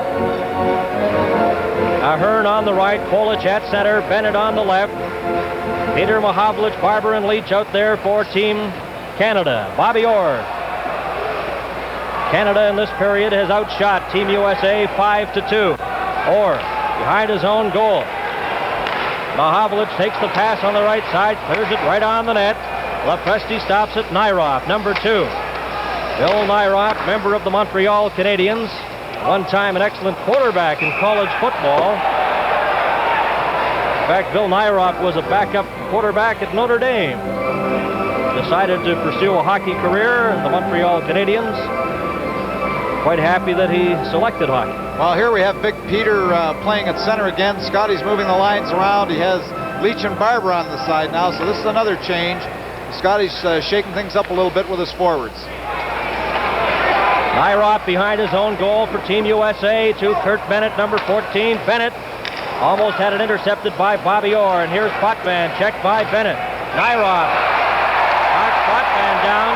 Ahern on the right, Polish at center, Bennett on the left. Peter Mahovlich, Barber, and Leach out there for Team Canada. Bobby Orr. Canada in this period has outshot Team USA 5-2. Orr behind his own goal. Mahovlich takes the pass on the right side, clears it right on the net. Lepresti stops it. Nyroff, number 2. Bill Nyroff, member of the Montreal Canadiens. One time an excellent quarterback in college football. In fact, Bill Nyroff was a backup quarterback at Notre Dame. Decided to pursue a hockey career in the Montreal Canadiens. Quite happy that he selected hockey. Well, here we have Big Peter playing at center again. Scotty's moving the lines around. He has Leach and Barber on the side now, so this is another change. Scotty's shaking things up a little bit with his forwards. Nyroff behind his own goal for Team USA to Kurt Bennett, number 14. Bennett almost had it intercepted by Bobby Orr, and here's Potvin, checked by Bennett. Nyroff knocks Potvin down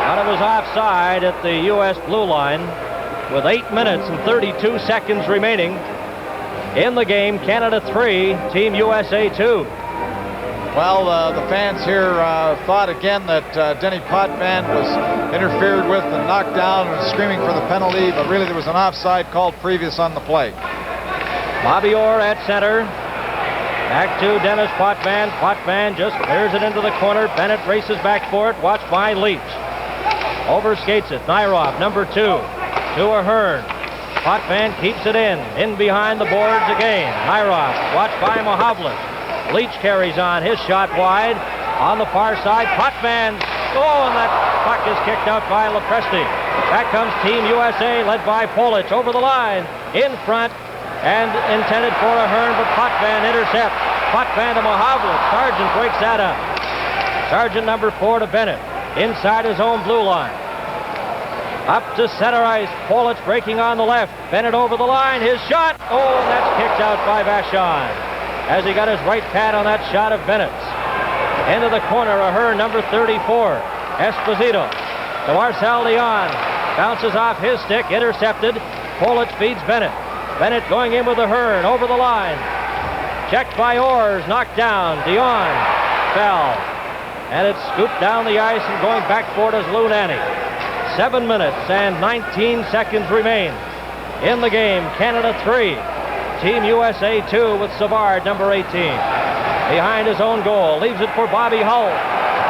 out of his offside at the U.S. blue line with 8 minutes and 32 seconds remaining in the game. Canada 3, Team USA 2. Well, the fans here thought again that Denny Potvin was interfered with and knocked down and was screaming for the penalty, but really there was an offside called previous on the play. Bobby Orr at center. Back to Dennis Potvin. Potvin just clears it into the corner. Bennett races back for it, watched by Leach. Overskates it. Nyroff, number 2. To Ahern. Potvin keeps it in behind the boards again. Nyroff, watched by Mahovlich. Leach carries on, his shot wide. On the far side, Potvin. And that puck is kicked out by Lepresti. Back comes Team USA, led by Polic, over the line, in front, and intended for Ahern, but Potvin intercepts. Potvin to Mahovlich. Sargent breaks that up. Sargent, number 4, to Bennett, inside his own blue line. Up to center ice, Polic breaking on the left. Bennett over the line, his shot. And that's kicked out by Vachon as he got his right pad on that shot of Bennett's. Into the corner, Ahern, number 34. Esposito to Marcel Dion. Bounces off his stick, intercepted. Politz feeds Bennett. Bennett going in with a Hearn over the line. Checked by Orrs, knocked down. Dion fell. And it's scooped down the ice and going back for it is Lou Nanne. 7 minutes and 19 seconds remain in the game. Canada 3, Team USA 2 with Savard, number 18. Behind his own goal, leaves it for Bobby Hull.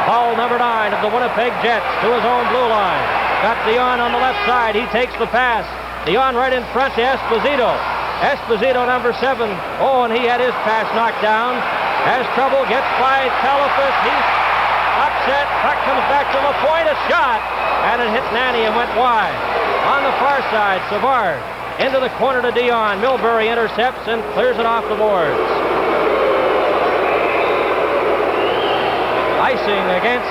Hull, number 9 of the Winnipeg Jets, to his own blue line. Got Dion on the left side. He takes the pass. Dion right in front to Esposito. Esposito, number 7. Oh, and he had his pass knocked down. Has trouble, gets by Telefus. He's upset. Puck comes back to LaPointe. A shot. And it hit Nanne and went wide. On the far side, Savard into the corner to Dion. Milbury intercepts and clears it off the boards. Icing against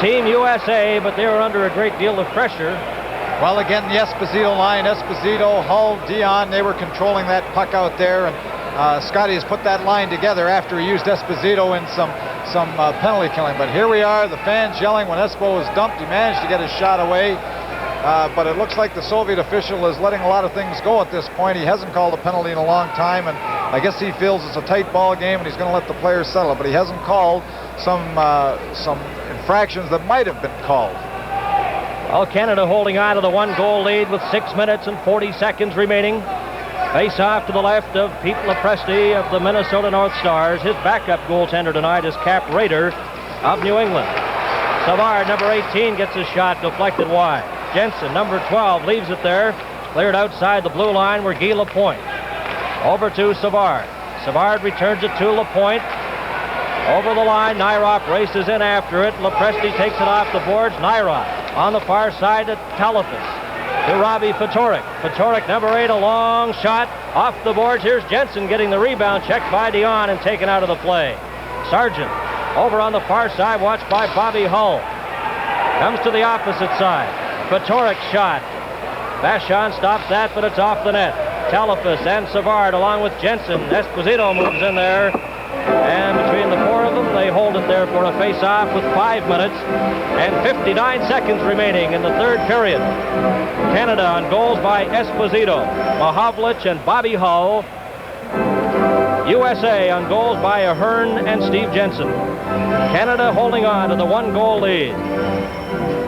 Team USA, but they were under a great deal of pressure. Well, again, the Esposito line, Esposito, Hull, Dion, they were controlling that puck out there, and Scotty has put that line together after he used Esposito in some penalty killing. But here we are, the fans yelling when Espo was dumped. He managed to get his shot away, but it looks like the Soviet official is letting a lot of things go at this point. He hasn't called a penalty in a long time, and I guess he feels it's a tight ball game and he's going to let the players settle, but he hasn't called some infractions that might have been called. Well, Canada holding on to the 1-goal lead with 6 minutes and 40 seconds remaining. Face off to the left of Pete Lepresti of the Minnesota North Stars. His backup goaltender tonight is Cap Rader of New England. Savard, number 18, gets a shot deflected wide. Jensen, number 12, leaves it there. Cleared outside the blue line where Guy Lapointe. Over to Savard. Savard returns it to Lapointe. Over the line, Nyrop races in after it. Lepresti takes it off the boards. Nyrop on the far side to Telefus. To Robbie Fatorik. Fatorik, number 8, a long shot off the boards. Here's Jensen getting the rebound, checked by Dion and taken out of the play. Sargent over on the far side, watched by Bobby Hull. Comes to the opposite side. Fatorik shot. Vachon stops that, but it's off the net. Telefus and Savard along with Jensen. Esposito moves in there. And between the four of them, they hold it there for a face-off with 5 minutes and 59 seconds remaining in the third period. Canada on goals by Esposito, Mahovlich, and Bobby Hull. USA on goals by Ahern and Steve Jensen. Canada holding on to the 1-goal lead.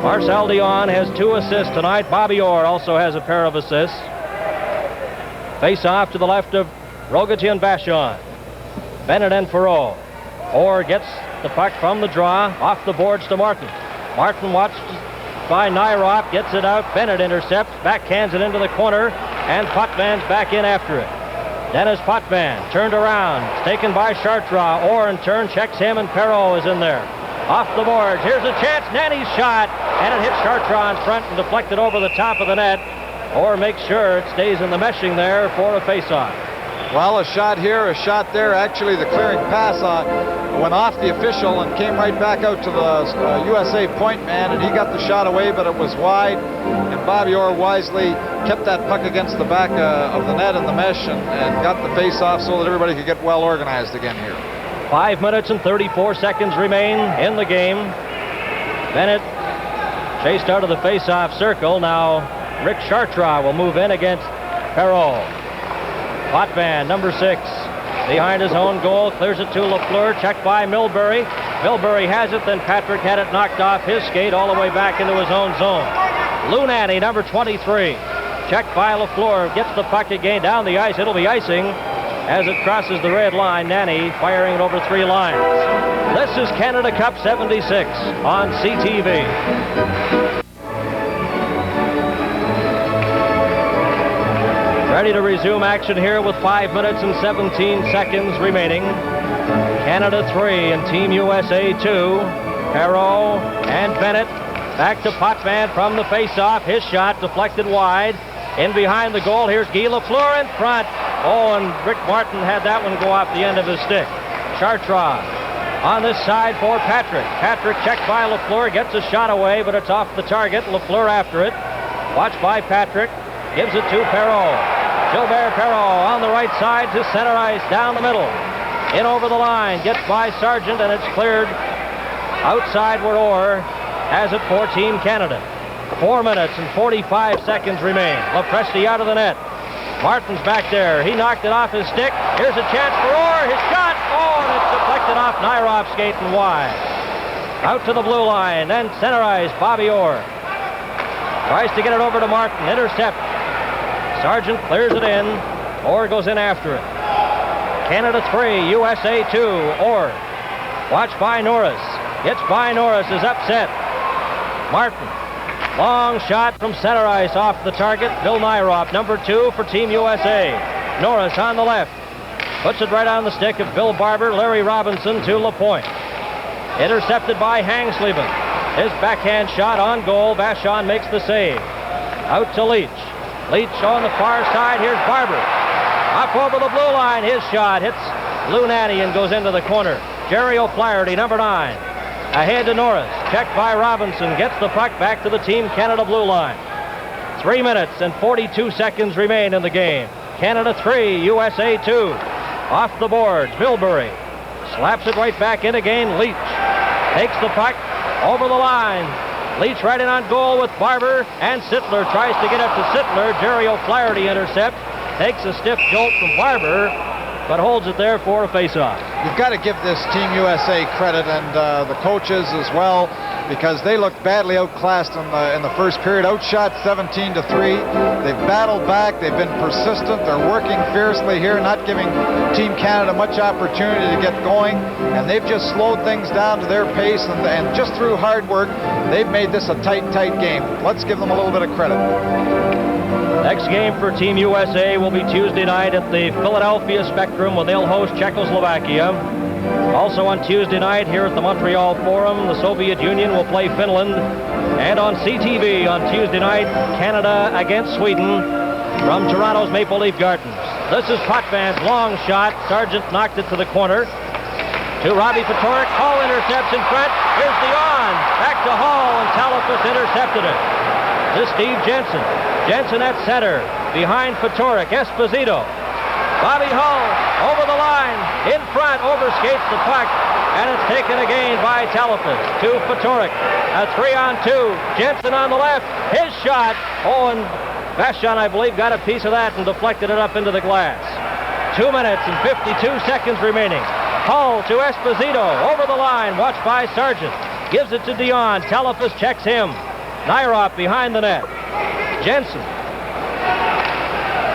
Marcel Dion has 2 assists tonight. Bobby Orr also has a pair of assists. Face-off to the left of Rogatien Vachon. Bennett and Perreault. Orr gets the puck from the draw, off the boards to Martin. Martin watched by Nyrop, gets it out. Bennett intercepts, backhands it into the corner, and Potvin's back in after it. Dennis Potvin turned around, taken by Chartrand. Orr in turn checks him, and Perreault is in there. Off the boards, here's a chance, Nanne's shot, and it hits Chartrand in front and deflected over the top of the net. Orr makes sure it stays in the meshing there for a face-off. Well, a shot here, a shot there. Actually, the clearing pass went off the official and came right back out to the USA point man, and he got the shot away, but it was wide. And Bobby Orr wisely kept that puck against the back of the net in the mesh and got the face-off so that everybody could get well organized again here. 5 minutes and 34 seconds remain in the game. Bennett chased out of the face-off circle. Now Rick Chartrand will move in against Perreault. Potvin, number 6, behind his own goal, clears it to Lafleur, checked by Milbury. Milbury has it, then Patrick had it knocked off his skate all the way back into his own zone. Lou Nanne, number 23, checked by Lafleur, gets the puck again down the ice. It'll be icing as it crosses the red line. Nanne firing it over 3 lines. This is Canada Cup 76 on CTV. Ready to resume action here with 5 minutes and 17 seconds remaining. Canada 3 and Team USA 2. Perreault and Bennett. Back to Potvin from the face-off. His shot deflected wide. In behind the goal, here's Guy Lafleur in front. Oh, and Rick Martin had that one go off the end of his stick. Chartrand on this side for Patrick. Patrick checked by Lafleur, gets a shot away, but it's off the target. Lafleur after it. Watched by Patrick. Gives it to Perreault. Gilbert Perreault on the right side to center ice, down the middle. In over the line, gets by Sargent, and it's cleared outside where Orr has it for Team Canada. 4 minutes and 45 seconds remain. Lepresti out of the net. Martin's back there. He knocked it off his stick. Here's a chance for Orr. His shot. Oh, and it's deflected off Nyrop's skate and wide. Out to the blue line. Then center ice, Bobby Orr. Tries to get it over to Martin. Intercept. Sargent clears it in. Orr goes in after it. Canada 3, USA 2. Orr. Watched by Norris. Gets by Norris. Is upset. Martin. Long shot from center ice off the target. Bill Nyrop, number 2 for Team USA. Norris on the left. Puts it right on the stick of Bill Barber. Larry Robinson to LaPointe. Intercepted by Hangsleben. His backhand shot on goal. Vachon makes the save. Out to Leach. Leach on the far side. Here's Barber. Up over the blue line. His shot hits Lunati and goes into the corner. Jerry O'Flaherty, number 9. Ahead to Norris. Checked by Robinson. Gets the puck back to the Team Canada blue line. 3 minutes and 42 seconds remain in the game. Canada 3, USA 2. Off the boards, Milbury. Slaps it right back in again. Leach takes the puck over the line. Leach right in on goal with Barber, and Sittler tries to get up to Sittler. Jerry O'Flaherty intercept. Takes a stiff jolt from Barber, but holds it there for a face-off. You've got to give this Team USA credit, and the coaches as well, because they looked badly outclassed in the first period. Outshot 17-3. They've battled back. They've been persistent. They're working fiercely here, not giving Team Canada much opportunity to get going, and they've just slowed things down to their pace, and just through hard work, they've made this a tight game. Let's give them a little bit of credit. Next game for Team USA will be Tuesday night at the Philadelphia Spectrum, where they'll host Czechoslovakia. Also on Tuesday night here at the Montreal Forum, the Soviet Union will play Finland. And on CTV on Tuesday night, Canada against Sweden from Toronto's Maple Leaf Gardens. This is Potvin's long shot. Sargent knocked it to the corner. To Robbie Fatorik. Hall intercepts in front. Here's Dion. Back to Hall, and Talafas intercepted it. To Steve Jensen. Jensen at center. Behind Fatorik. Esposito. Bobby Hull over the line. In front. Overskates the puck. And it's taken again by Talafas. To Fatorik. A 3-on-2. Jensen on the left. His shot. Oh, and Vachon, I believe, got a piece of that and deflected it up into the glass. 2 minutes and 52 seconds remaining. Hull to Esposito. Over the line. Watched by Sargent. Gives it to Dion. Talafas checks him. Nyrop behind the net. Jensen.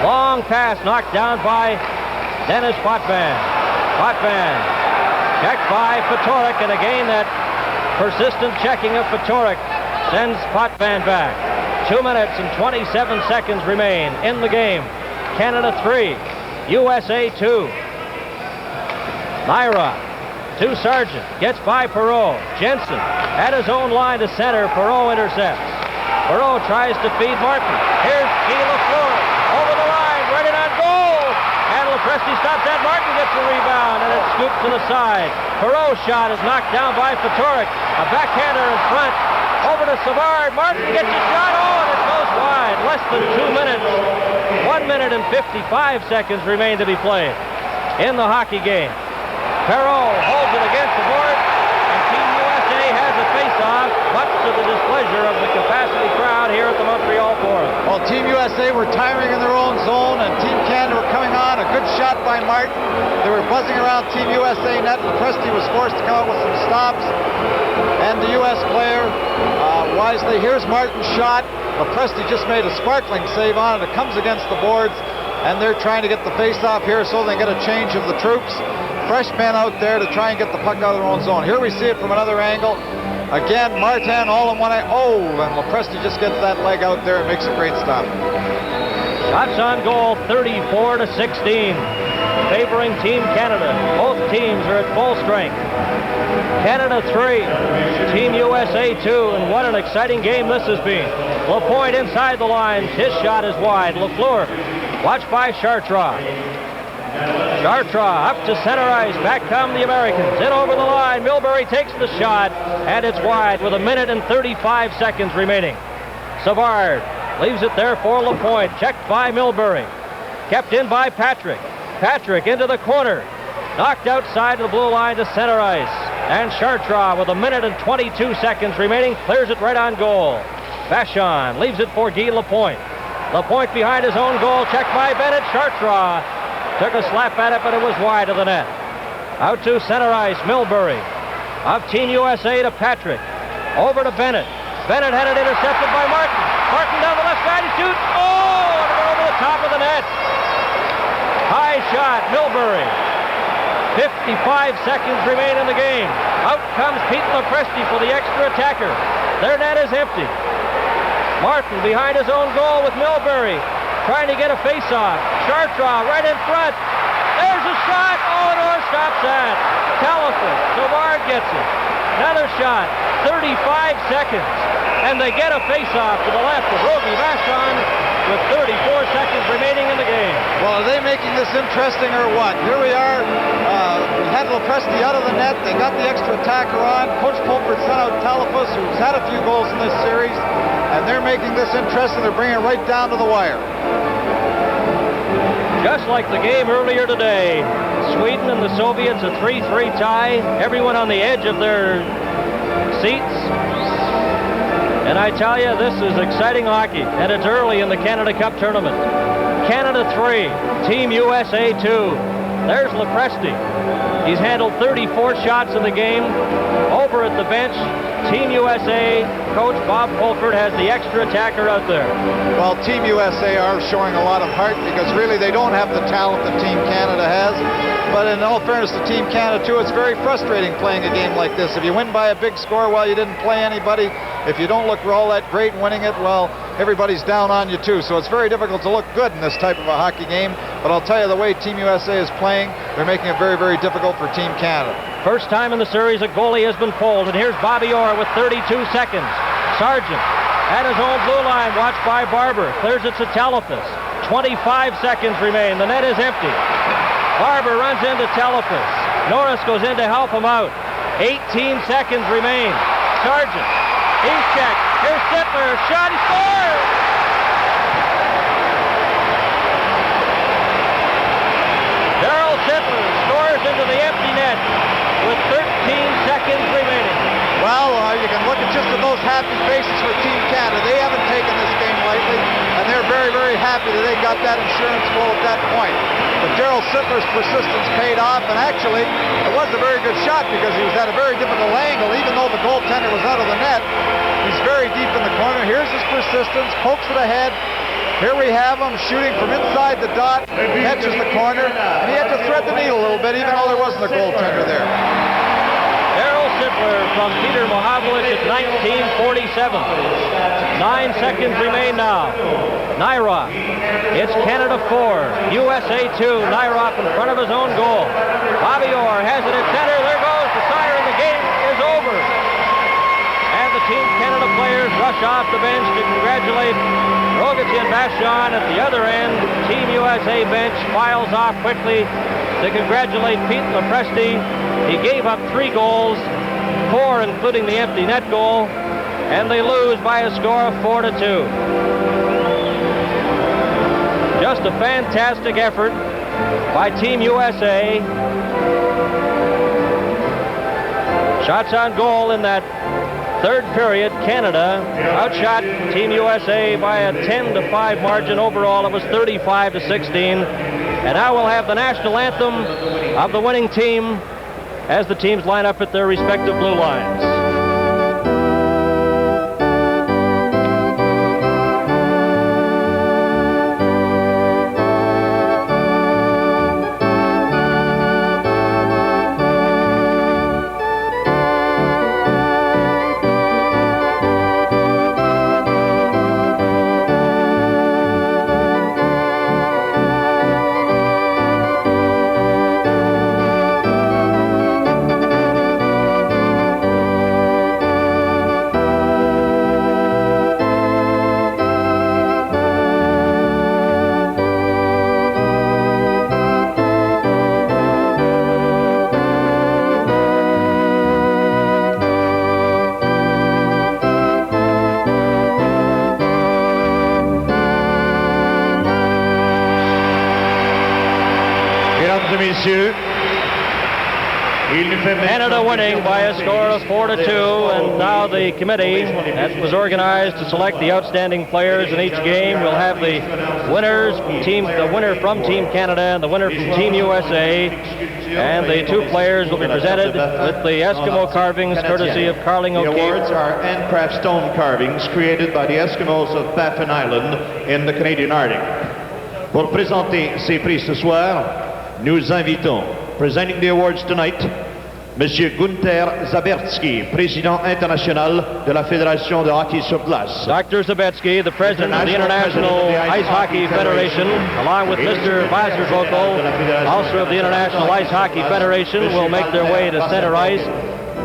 Long pass knocked down by Dennis Potvin. Potvin checked by Fatorik, and again that persistent checking of Fatorik sends Potvin back. 2 minutes and 27 seconds remain in the game. Canada 3, USA 2. Nyrop to Sargent. Gets by Perreault. Jensen at his own line to center. Perreault intercepts. Perreault tries to feed Martin. Here's Guy Lafleur. Over the line. Right in on goal. And Lepresti stops that. Martin gets the rebound, and it's scooped to the side. Perreault's shot is knocked down by Fatorik. A backhander in front. Over to Savard. Martin gets his shot. Oh, and it goes wide. Less than 2 minutes. 1 minute and 55 seconds remain to be played in the hockey game. Perreault holds it against the board, and Team USA has a face-off, much to the displeasure of the capacity crowd here at the Montreal Forum. Well, Team USA were tiring in their own zone, and Team Canada were coming on. A good shot by Martin. They were buzzing around Team USA net. Lepresti was forced to come out with some stops, and the U.S. player wisely. Here's Martin's shot. Lepresti just made a sparkling save on it. It comes against the boards, and they're trying to get the face-off here so they get a change of the troops. Fresh men out there to try and get the puck out of their own zone. Here we see it from another angle. Again, Martin all in one eye. Oh, and Lepresti just gets that leg out there and makes a great stop. Shots on goal, 34-16, favoring Team Canada. Both teams are at full strength. Canada 3, Team USA 2, and what an exciting game this has been. LaPointe inside the lines. His shot is wide. Lafleur watched by Chartrand. Chartrand up to center ice. Back come the Americans. In over the line. Milbury takes the shot, and it's wide with 1 minute and 35 seconds remaining. Savard leaves it there for LaPointe. Checked by Milbury. Kept in by Patrick. Patrick into the corner. Knocked outside of the blue line to center ice. And Chartrand with 1 minute and 22 seconds remaining clears it right on goal. Vachon leaves it for Guy Lapointe. Lapointe behind his own goal, checked by Bennett. Chartres took a slap at it, but it was wide of the net. Out to center ice, Milbury. Of Team USA to Patrick. Over to Bennett. Bennett had it intercepted by Martin. Martin down the left side, he shoots. Oh, and it went over the top of the net. High shot, Milbury. 55 seconds remain in the game. Out comes Pete Lepresti for the extra attacker. Their net is empty. Martin behind his own goal with Milbury, trying to get a face-off. Chartres right in front. There's a shot. Oh, and Orr stops that. Telephone. Savard gets it. Another shot. 35 seconds. And they get a face-off to the left of Rogie Vachon with 34 seconds remaining in the game. Well, are they making this interesting or what? Here we are. We had Lepresti out of the net. They got the extra attacker on. Coach Pulford sent out Telephus, who's had a few goals in this series. And they're making this interesting. They're bringing it right down to the wire. Just like the game earlier today, Sweden and the Soviets, a 3-3 tie. Everyone on the edge of their seats. And I tell you, this is exciting hockey, and it's early in the Canada Cup tournament. Canada 3, Team USA 2. There's Lepresti. He's handled 34 shots in the game. Over at the bench, Team USA coach Bob Pulford has the extra attacker out there. Well, Team USA are showing a lot of heart because really they don't have the talent that Team Canada has. But in all fairness to Team Canada, too, it's very frustrating playing a game like this. If you win by a big score, well, you didn't play anybody. If you don't look all that great winning it, well, everybody's down on you, too. So it's very difficult to look good in this type of a hockey game. But I'll tell you, the way Team USA is playing, they're making it very, very difficult for Team Canada. First time in the series, a goalie has been pulled. And here's Bobby Orr with 32 seconds. Sargent at his own blue line, watched by Barber. Clears it to Telephus. 25 seconds remain. The net is empty. Barber runs into Telephus. Norris goes in to help him out. 18 seconds remain. Sargent. He's checked. Here's Sittler. Shot. He scores! Darryl Sittler scores into the empty net with 13 seconds remaining. Well, you can look at just at those happy faces for Team Canada. They haven't taken this game lightly, and they're very, very happy that they got that insurance goal at that point. But Darryl Sittler's persistence paid off, and actually, it was a very good shot because he was at a very difficult angle, even though the goaltender was out of the net. He's very deep in the corner. Here's his persistence, pokes it ahead. Here we have him shooting from inside the dot, catches the corner, and he had to thread the needle a little bit, even though there wasn't a goaltender there. Darryl Sittler from Peter Mohavlich at 1947. 9 seconds remain now. Nyrock. It's Canada 4, USA 2. Nyrock in front of his own goal. Bobby Orr has it at center. There goes the siren. The game is over. And the Team Canada players rush off the bench to congratulate Rogie Vachon. At the other end, Team USA bench files off quickly to congratulate Pete Lepresti. He gave up 3 goals, 4 including the empty net goal, and they lose by a score of 4-2. Just a fantastic effort by Team USA. Shots on goal in that third period. Canada outshot Team USA by a 10-5 margin. Overall, it was 35-16. And now we'll have the national anthem of the winning team as the teams line up at their respective blue lines. Canada winning by a score of 4-2, and now the committee that was organized to select the outstanding players in each game will have the winner from Team Canada and the winner from Team USA, and the two players will be presented with the Eskimo carvings courtesy of Carling O'Keefe. The awards are handcraft stone carvings created by the Eskimos of Baffin Island in the Canadian Arctic. Pour présenter ces prix ce soir, nous invitons, presenting the awards tonight, Monsieur Gunther Zabetsky, président international de la Fédération de hockey sur glace. Dr. Zabetsky, the president of the International Ice Hockey Federation, along with Mr. Wasservogel, also of the International Ice Hockey Federation, will make their way to center ice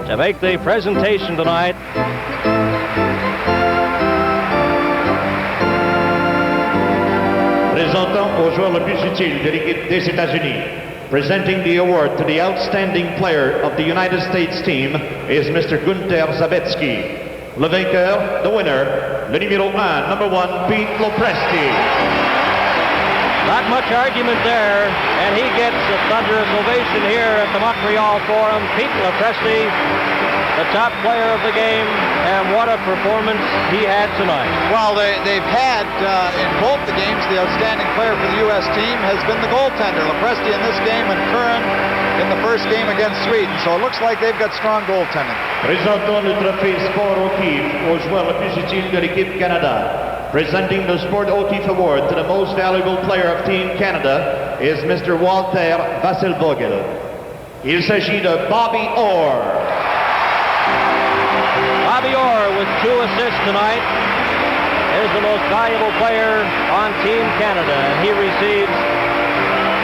to make the presentation tonight. Présentant au joueur le plus utile de l'équipe des États-Unis. Presenting the award to the outstanding player of the United States team is Mr. Gunther Zabetsky. Le vainqueur, the winner, le numéro 1, number 1, Pete Lopresti. Not much argument there, and he gets a thunderous ovation here at the Montreal Forum. Pete Lopresti, the top player of the game, and what a performance he had tonight. Well, they've had, in both the games, the outstanding player for the U.S. team has been the goaltender, Lopresti in this game, and Curran in the first game against Sweden. So it looks like they've got strong goaltending. Présentons le trophée Sport O'Keefe au joueur le plus utile de l'équipe Canada. Presenting the Sport O'Keefe Award to the most valuable player of Team Canada is Mr. Walter Wasservogel. Il s'agit de Bobby Orr. Bobby Orr with 2 assists tonight is the most valuable player on Team Canada, and he receives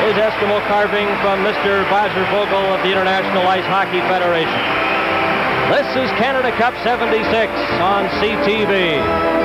his Eskimo carving from Mr. Wasservogel of the International Ice Hockey Federation. This is Canada Cup 76 on CTV.